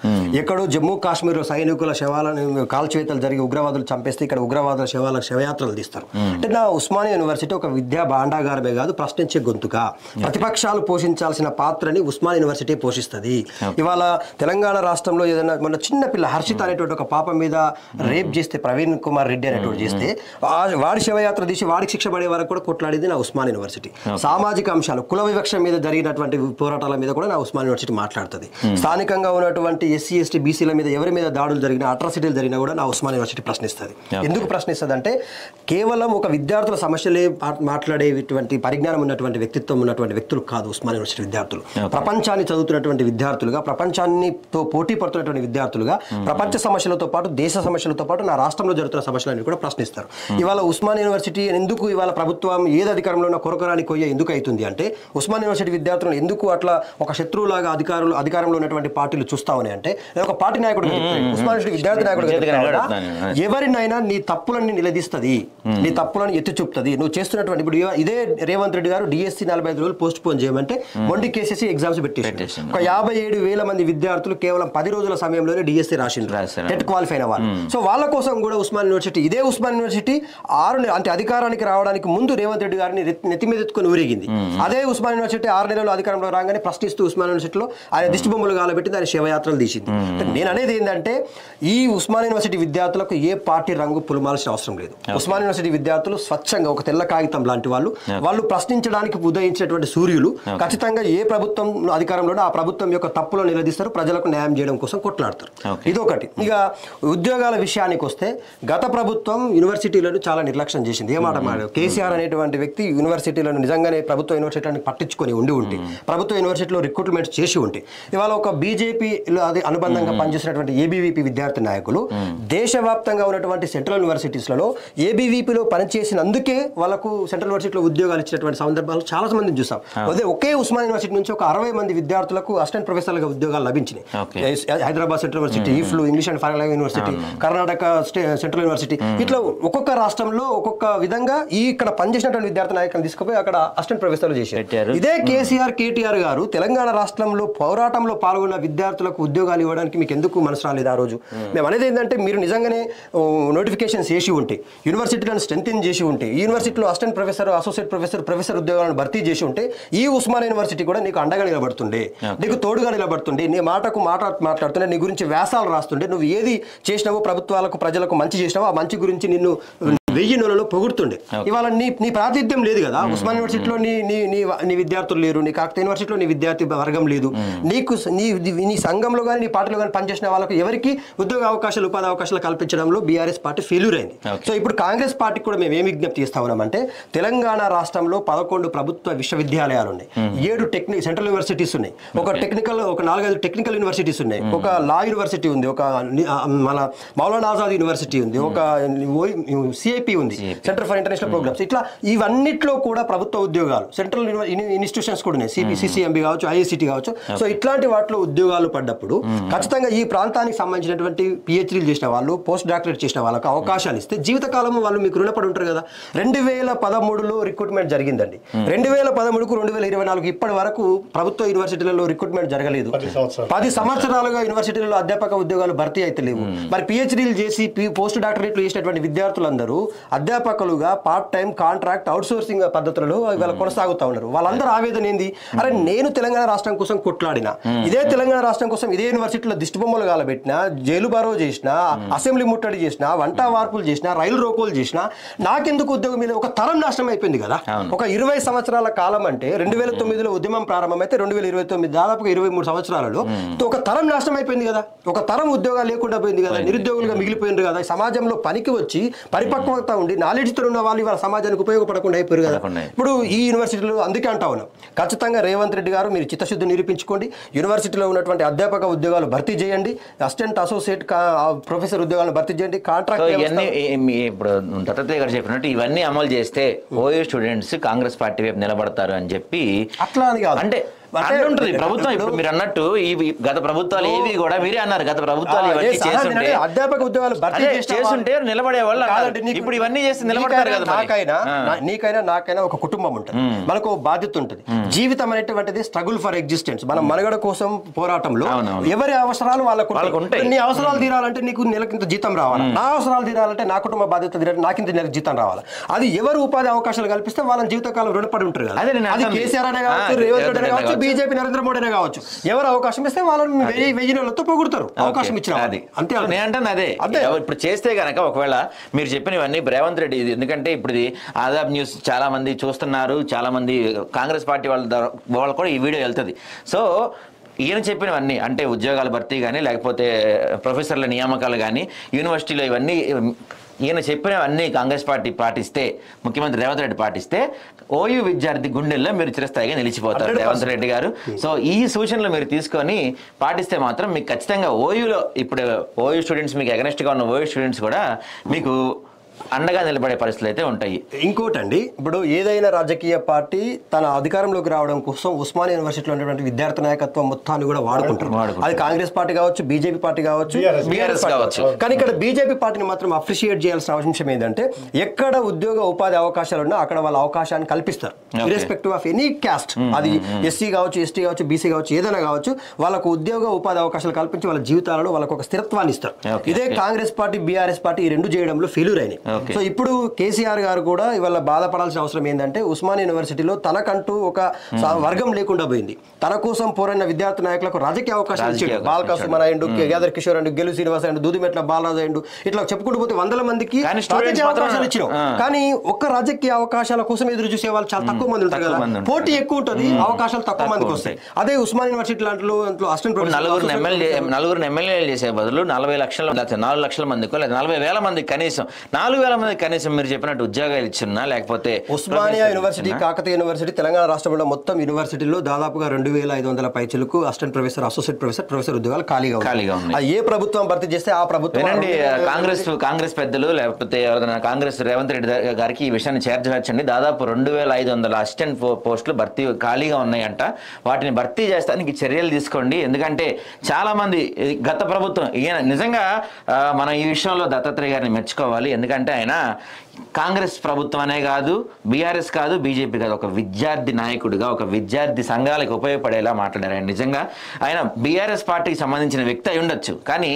ఎక్కడో జమ్మూ కాశ్మీర్ సైనికుల శవాలను కాల్చివేతలు జరిగి ఉగ్రవాదులు చంపేస్తే ఇక్కడ ఉగ్రవాదుల శవయాత్రలు తీస్తారు. అంటే నా ఉస్మాన్ యూనివర్సిటీ ఒక విద్యా భాండాగారమే కాదు, ప్రశ్నించే గొంతుగా. ప్రతిపక్షాలు పోషించాల్సిన పాత్రని ఉస్మాన్ యూనివర్సిటీ పోషిస్తుంది. ఇవాళ తెలంగాణ రాష్ట్రంలో ఏదైనా మన చిన్న పిల్ల హర్షిత అనేటువంటి ఒక పాప మీద రేప్ చేస్తే, ప్రవీణ్ కుమార్ రెడ్డి అనేటువంటి చేస్తే వాడి శవయాత్ర తీసి వాడికి శిక్ష పడే వరకు కూడా కొట్లాడింది నా ఉస్మాన్ యూనివర్సిటీ. సామాజిక అంశాలు, కుల వివక్ష మీద జరిగినటువంటి పోరాటాల మీద కూడా నా ఉస్మాన్ యూనివర్సిటీ మాట్లాడుతుంది. స్థానికంగా ఉన్నటువంటి ఎస్సీ ఎస్టీ బీసీల మీద ఎవరి మీద దాడులు జరిగినా, అట్రాసిటీలు జరిగినా కూడా నా ఉస్మాన్ యూనివర్సిటీ ప్రశ్నిస్తుంది. ఎందుకు ప్రశ్నిస్తుంది అంటే కేవలం ఒక విద్యార్థుల సమస్యలే మాట్లాడేటువంటి పరిజ్ఞానం ఉన్నటువంటి వ్యక్తిత్వం ఉన్నటువంటి వ్యక్తులు కాదు ఉస్మాన్ యూనివర్సిటీ విద్యార్థులు. ప్రపంచాన్ని చదువుతున్నటువంటి విద్యార్థులుగా, ప్రపంచాన్నితో పోటీ పడుతున్నటువంటి విద్యార్థులుగా, ప్రపంచ సమస్యలతో పాటు దేశ సమస్యలతో పాటు నా రాష్ట్రంలో జరుగుతున్న సమస్యలన్నీ కూడా ప్రశ్నిస్తారు. ఇవాళ ఉస్మాన్ యూనివర్సిటీ ఎందుకు ఇవాళ ప్రభుత్వం ఏది అధికారంలో ఉన్న కొరకరాని కొయ్య ఎందుకు అవుతుంది అంటే ఉస్మాన్ యూనివర్సిటీ విద్యార్థులను ఎందుకు అట్లా ఒక శత్రువులాగా అధికారంలో ఉన్నటువంటి పార్టీలు చూస్తా ఉన్నాయి అంటే, ఒక పార్టీ నాయకుడు ఉస్మాన్ యూనివర్సిటీ విద్యార్థి నాయకుడు ఎవరినైనా నీ తప్పులని నిలదీస్తుంది, నీ తప్పులను ఎత్తి చూపుతుంది. నువ్వు చేస్తున్నటువంటి ఇప్పుడు ఇదే రేవంత్ రెడ్డి గారు డిఎస్సీ 45 రోజులు పోస్ట్ పోన్ చేయమంటే మొండి కేసీసీ ఎగ్జామ్స్ పెట్టేసి ఒక 57,000 మంది విద్యార్థులు కేవలం 10 రోజుల సమయంలోనే డిఎస్సీ రాసిండ్రు, టెట్ క్వాలిఫై అయిన వాళ్ళు. సో వాళ్ళ కోసం కూడా ఉస్మాన్ యూనివర్సిటీ, ఇదే ఉస్మాన్ యూనివర్సిటీ అంటే అధికారానికి రావడానికి ముందు రేవంత్ రెడ్డి గారిని నెత్తి మీద ఎత్తుకొని ఊరేగింది. అదే ఉస్మాన్ యూనివర్సిటీ 6 నెలలు అధికారంలో రాగానే ప్రశ్నిస్తూ ఉస్మాన్ యూనివర్సిటీలో ఆయన దిష్టి బొమ్మలు గాలబెట్టి ఆయన శివయాత్రలు తీసింది. నేను అనేది ఏంటంటే ఈ ఉస్మాన్ యూనివర్సిటీ విద్యార్థులకు ఏ పార్టీ రంగు పులుమాల్సిన అవసరం లేదు. ఉస్మాన్ యూనివర్సిటీ విద్యార్థులు స్వచ్ఛంగా ఒక తెల్ల కాగితం లాంటి వాళ్ళు ప్రశ్నించడానికి ఉదయించినటువంటి సూర్యులు. ఖచ్చితంగా ఏ ప్రభుత్వం అధికారంలో ఆ ప్రభుత్వం యొక్క తప్పులో నిలదీస్తారు, ప్రజలకు న్యాయం చేయడం కోసం కొట్లాడతారు. ఇదొకటి. ఇక ఉద్యోగాల విషయానికి వస్తే గత ప్రభుత్వం యూనివర్సిటీలను చాలా నిర్లక్ష్యం చేసింది. ఏమాట మాట్లాడు కేసీఆర్ అనేటువంటి వ్యక్తి యూనివర్సిటీలను నిజంగానే ప్రభుత్వ యూనివర్సిటీలను పట్టించుకొని ఉంటే ప్రభుత్వ యూనివర్సిటీలో రిక్రూట్మెంట్ చేసి ఉంటే ఇవాళ ఒక బీజేపీ అది అనుబంధంగా పనిచేసినటువంటి ఏబీవీపీ విద్యార్థి నాయకులు దేశవ్యాప్తంగా ఉన్నటువంటి సెంట్రల్ యూనివర్సిటీస్లలో ఏబీవీపీలో పనిచేసినందుకే వాళ్ళకు సెంట్రల్ యూనివర్సిటీలో ఉద్యోగాలు ఇచ్చినటువంటి సందర్భాలు చాలా మందిని చూసాం. అదే ఒకే ఉస్మాన్ యూనివర్సిటీ నుంచి ఒక 60 మంది విద్యార్థులకు అసిస్టెంట్ ప్రొఫెసర్లుగా ఉద్యోగాలు లభించినాయి. Hyderabad central university, EFLU English and foreign language university, Karnataka central university, ఇట్లా ఒక్కొక్క రాష్ట్రంలో ఒక్కొక్క విధంగా ఇక్కడ పనిచేసినటువంటి విద్యార్థి నాయకులను తీసుకుపోయి అక్కడ అసిస్టెంట్ ప్రొఫెసర్లు చేశారు. ఇదే కేసీఆర్ కేటీఆర్ గారు తెలంగాణ రాష్ట్రంలో పోరాటంలో పాల్గొన్న విద్యార్థులకు ఉద్యోగాలు ఇవ్వడానికి మీకు ఎందుకు మనసు రాలేదు ఆ రోజు? మేము అనేది ఏంటంటే మీరు నిజంగానే నోటిఫికేషన్స్ చేసి ఉంటే, యూనివర్సిటీలను స్ట్రెంథెన్ చేసి ఉంటే, ఈ యూనివర్సిటీలో అసిస్టెంట్ ప్రొఫెసర్, అసోసియేట్ ప్రొఫెసర్ ఉద్యోగాలను భర్తీ చేసి ఉంటే ఈ ఉస్మాన్ యూనివర్సిటీ కూడా నీకు అండగా నిలబడుతుండే, నీకు తోడుగా నిలబడుతుండే, నీ మాటకు మాట్లాడుతుండే, నీ గురించి వ్యాసాలు రాస్తుండే, నువ్వు ఏది చేసినావో ప్రభుత్వాలకు ప్రజలకు మంచి చేసినావో ఆ మంచి గురించి నిన్ను 1000 నెలలో పొగుడుతుండే. ఇవాళ నీ ప్రాతినిధ్యం లేదు కదా. ఉస్మాన్ యూనివర్సిటీలో నీ విద్యార్థులు లేరు, నీ కాకతీయ యూనివర్సిటీలో నీ విద్యార్థి వర్గం లేదు, నీకు నీ సంఘంలో కానీ నీ పార్టీలో కానీ పనిచేసిన వాళ్ళకు ఎవరికి ఉద్యోగ అవకాశాలు, ఉపాధి అవకాశాలు కల్పించడంలో బీఆర్ఎస్ పార్టీ ఫెయిల్యూర్ అయింది. సో ఇప్పుడు కాంగ్రెస్ పార్టీకి కూడా మేము ఏమి విజ్ఞప్తి చేస్తా ఉన్నామంటే తెలంగాణ రాష్ట్రంలో 11 ప్రభుత్వ విశ్వవిద్యాలయాలు ఉన్నాయి, 7 సెంట్రల్ యూనివర్సిటీస్ ఉన్నాయి, ఒక 4-5 టెక్నికల్ యూనివర్సిటీస్ ఉన్నాయి, ఒక లా యూనివర్సిటీ ఉంది, ఒక మన మౌలానా ఆజాద్ యూనివర్సిటీ ఉంది, ఒక సిఐపి ఉంది, సెంటర్ ఫర్ ఇంటర్నేషనల్ ప్రోగ్రామ్స్. ఇట్లా ఇవన్నిట్లో కూడా ప్రభుత్వ ఉద్యోగాలు, సెంట్రల్ ఇన్స్టిట్యూషన్స్ కూడా ఉన్నాయి, సిసిఎంబి కావచ్చు, ఐఐసిటి కావచ్చు. సో ఇట్లాంటి వాటిలో ఉద్యోగాలు పడ్డప్పుడు ఖచ్చితంగా ఈ ప్రాంతానికి సంబంధించినటువంటి పిహెచ్డీలు చేసిన వాళ్ళు, పోస్ట్ డాక్టరేట్ చేసిన వాళ్ళకి అవకాశాలు ఇస్తే జీవితకాలం వాళ్ళు మీకు రుణపడి ఉంటారు కదా. 2013లో రిక్రూట్మెంట్ జరిగిందండి. 2013కు 2024 ఇప్పటి వరకు ప్రభుత్వ యూనివర్సిటీలలో రిక్రూట్మెంట్ జరగలేదు. 10 సంవత్సరాలుగా యూనివర్సిటీలలో అధ్యాపక ఉద్యోగాలు భర్తీ అయితే లేవు. మరి పిహెచ్డీలు చేసి పోస్ట్ డాక్టరేట్లు చేసినటువంటి విద్యార్థులందరూ అధ్యాపకులుగా part time, contract, outsourcing పద్ధతులలో ఇవాళ కొనసాగుతూ ఉన్నారు. వాళ్ళందరూ ఆవేదన ఏంది? అరే నేను తెలంగాణ రాష్ట్రం కోసం కొట్లాడినా, ఇదే తెలంగాణ రాష్ట్రం కోసం ఇదే యూనివర్సిటీలో దిష్టి బొమ్మలు గాలబెట్టినా, జైలు బారో చేసినా, అసెంబ్లీ ముట్టడి చేసినా, వంట వార్పులు చేసినా, రైలు రోకోలు చేసినా నాకెందుకు ఉద్యోగం మీద ఒక తరం నాశనం అయిపోయింది కదా. ఒక 20 సంవత్సరాల కాలం అంటే 2009లో ఉద్యమం ప్రారంభమైతే 2029 దాదాపుగా 23 సంవత్సరాలలో ఒక తరం నాశనం అయిపోయింది కదా. ఒక తరం ఉద్యోగాలు లేకుండా పోయింది కదా, నిరుద్యోగులుగా మిగిలిపోయింది కదా. సమాజంలో పనికి వచ్చి పరిపక్వత ఉండి నాలెడ్జ్తో ఉన్న వాళ్ళు ఇవాళ సమాజానికి ఉపయోగపడకుండా అయిపోయారు కదా. ఇప్పుడు ఈ యూనివర్సిటీలో అందుకే అంటా ఉన్నాం, ఖచ్చితంగా రేవంత్ రెడ్డి గారు మీరు చిత్తశుద్ధి నిరూపించుకోండి, యూనివర్సిటీలో ఉన్నటువంటి అధ్యాపక ఉద్యోగాలు భర్తీ చేయండి, అసిస్టెంట్, అసోసియేట్ ప్రొఫెసర్ ఉద్యోగాలను భర్తీ చేయండి, కాంట్రాక్ట్. ఇప్పుడు దత్తాత్రేయ గారు చెప్పినట్టు ఇవన్నీ అమలు చేస్తే ఓయూ స్టూడెంట్స్ కాంగ్రెస్ పార్టీ వైపు నిలబడతారు అని చెప్పి అట్లా అని కాదు. అంటే ఉంటుంది ప్రభుత్వం. ఇప్పుడు మీరు అన్నట్టు ఈ గత ప్రభుత్వాలు ఏవి కూడా మీరే అన్నారు, గత ప్రభుత్వాలు ఇవన్నీ చేస్తుంటే అధ్యాపక ఉద్యోగాలు చేస్తుంటే నిలబడే వాళ్ళు ఇప్పుడు ఇవన్నీ చేసి నిలబడతారు కదా. నీకైనా నాకైనా ఒక కుటుంబం ఉంటుంది, మనకు బాధ్యత ఉంటుంది. జీవితం అనేటువంటిది స్ట్రగుల్ ఫర్ ఎగ్జిస్టెన్స్. మనం మనగడ కోసం పోరాటంలో ఎవరి అవసరాలు వాళ్ళకు ఉంటాయి. నీ అవసరాలు తీరాలంటే నీకు నెలకింత జీతం రావాలి, నా అవసరాలు తీరాలంటే నా కుటుంబ బాధ్యత తీరాలంటే నాకింత నెలకు జీతం రావాలి. అది ఎవరు ఉపాధి అవకాశాలు కల్పిస్తే వాళ్ళని జీవితకాలం రుణపడి ఉంటారు కదా. అది కేసీఆర్ అనే కావచ్చు, రేవంత్ రెడ్డి కావచ్చు, బీజేపీ నరేంద్ర మోడీ కావచ్చు, ఎవరు అవకాశం ఇస్తే వాళ్ళని 1000 నెలలతో పొగుడుతారు. అవకాశం ఇచ్చిన అది అంతే. నేను అంటాను అదే ఇప్పుడు చేస్తే కనుక ఒకవేళ మీరు చెప్పినవన్నీ రేవంత్ రెడ్డి, ఎందుకంటే ఇప్పుడు ఇది ఆదాబ్ న్యూస్ చాలా మంది చూస్తున్నారు, చాలా మంది కాంగ్రెస్ పార్టీ వాళ్ళు కూడా ఈ వీడియో వెళ్తుంది. సో ఈయన చెప్పినవన్నీ అంటే ఉద్యోగాల భర్తీ కానీ లేకపోతే ప్రొఫెసర్ల నియామకాలు కానీ యూనివర్సిటీలో ఇవన్నీ ఈయన చెప్పినవన్నీ కాంగ్రెస్ పార్టీ పాటిస్తే, ముఖ్యమంత్రి రేవంత్ రెడ్డి పాటిస్తే ఓయూ విద్యార్థి గుండెల్లో మీరు చిరస్థాయిగా నిలిచిపోతారు రేవంత్ రెడ్డి గారు. సో ఈ సూచనలు మీరు తీసుకొని పాటిస్తే మాత్రం మీకు ఖచ్చితంగా ఓయూలో ఇప్పుడు ఓయూ స్టూడెంట్స్ మీకు అగనెస్ట్గా ఉన్న ఓయూ స్టూడెంట్స్ కూడా మీకు అండగా నిలబడే పరిస్థితులు అయితే ఉంటాయి. ఇంకోటండి, ఇప్పుడు ఏదైనా రాజకీయ పార్టీ తన అధికారంలోకి రావడం కోసం ఉస్మానియా యూనివర్సిటీలో ఉన్నటువంటి విద్యార్థి నాయకత్వం మొత్తాన్ని కూడా వాడుకుంటారు. అది కాంగ్రెస్ పార్టీ కావచ్చు, బీజేపీ పార్టీ కావచ్చు, బీఆర్ఎస్ కావచ్చు. కానీ ఇక్కడ బీజేపీ పార్టీని మాత్రం అప్రిషియేట్ చేయాల్సిన అవసరం ఏంటంటే ఎక్కడ ఉద్యోగ ఉపాధి అవకాశాలు ఉన్నా అక్కడ వాళ్ళ అవకాశాన్ని కల్పిస్తారు. ఇర్రెస్పెక్టివ్ ఆఫ్ ఎనీ క్యాస్ట్, అది ఎస్సీ కావచ్చు, ఎస్టీ కావచ్చు, బీసీ కావచ్చు, ఏదైనా కావచ్చు, వాళ్ళకు ఉద్యోగ ఉపాధి అవకాశాలు కల్పించి వాళ్ళ జీవితాలలో వాళ్ళకు ఒక స్థిరత్వాన్ని ఇస్తారు. ఇదే కాంగ్రెస్ పార్టీ, బీఆర్ఎస్ పార్టీ ఈ రెండు చేయడంలో ఫెయిల్యూర్ అయినాయి. సో ఇప్పుడు కేసీఆర్ గారు కూడా ఇవాళ బాధపడాల్సిన అవసరం ఏంటంటే ఉస్మానియా యూనివర్సిటీలో తనకంటూ ఒక వర్గం లేకుండా పోయింది. తన కోసం పోరైన విద్యార్థి నాయకులకు రాజకీయ అవకాశాలు ఇచ్చాడు. బాలకా సుమన్ అయ్యండు, గ్యాదర్ కిషోర్ అండు, గెలు శ్రీనివాస్ అయ్యండు, దూదిమెట్ల బాలరాజు అయ్యండు, ఇట్లా చెప్పుకుంటూ పోతే వందల మందికి రాజకీయ అవకాశాలు ఇచ్చినాం. కానీ ఒక్క రాజకీయ అవకాశాల కోసం ఎదురు చూసే వాళ్ళు చాలా తక్కువ మంది ఉంటారు కదా. పోటీ ఎక్కువ ఉంటుంది, అవకాశాలు తక్కువ మందికి వస్తాయి. అదే ఉస్మానియా యూనివర్సిటీ లాంటిలో అసిస్టెంట్ నలుగురు ఎమ్మెల్యేలు చేసే బదులు 40 లక్షల 4 లక్షల మందికో లేదా 40,000 మందికి కనీసం 4,000 మందికి కనీసం మీరు చెప్పినట్టు ఉద్యోగాలు ఇచ్చున్నా, లేకపోతే ఉస్మానియా యూనివర్సిటీ, కాకతీయ యూనివర్సిటీ, తెలంగాణ రాష్ట్రంలో మొత్తం యూనివర్సిటీలో దాదాపుగా 2,500 పైచిలకు assistant professor, associate professor, professor ఉద్యోగాలు ఖాళీగా ఉన్నాయి. ఏ ప్రభుత్వం భర్తీ చేస్తే ఆ ప్రభుత్వం. కాంగ్రెస్ పెద్దలు లేకపోతే ఎవరైనా కాంగ్రెస్ రేవంత్ రెడ్డి గారికి ఈ విషయాన్ని చేర్చవచ్చండి. దాదాపు 2,500 అసిస్టెంట్ పోస్టులు భర్తీ ఖాళీగా ఉన్నాయంట. వాటిని భర్తీ చేస్తానికి చర్యలు తీసుకోండి. ఎందుకంటే చాలా మంది గత ప్రభుత్వం ఈయన నిజంగా మనం ఈ విషయంలో దత్తాత్రేయ గారిని మెచ్చుకోవాలి. ఎందుకంటే ఆయన కాంగ్రెస్ ప్రభుత్వం అనే కాదు, బీఆర్ఎస్ కాదు, బీజేపీ కాదు, ఒక విద్యార్థి నాయకుడిగా, ఒక విద్యార్థి సంఘాలకు ఉపయోగపడేలా మాట్లాడారు ఆయన. నిజంగా ఆయన బీఆర్ఎస్ పార్టీకి సంబంధించిన వ్యక్తి అయి ఉండొచ్చు, కానీ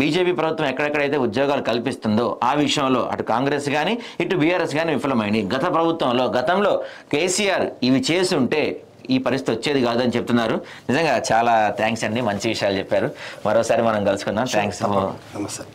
బీజేపీ ప్రభుత్వం ఎక్కడెక్కడైతే ఉద్యోగాలు కల్పిస్తుందో ఆ విషయంలో అటు కాంగ్రెస్ కానీ ఇటు బీఆర్ఎస్ కానీ విఫలమైంది. గతంలో కేసీఆర్ ఇవి చేసి ఉంటే ఈ పరిస్థితి వచ్చేది కాదని చెప్తున్నారు. నిజంగా చాలా థ్యాంక్స్ అండి, మంచి విషయాలు చెప్పారు. మరోసారి మనం కలుసుకుందాం. థ్యాంక్స్. నమస్తే.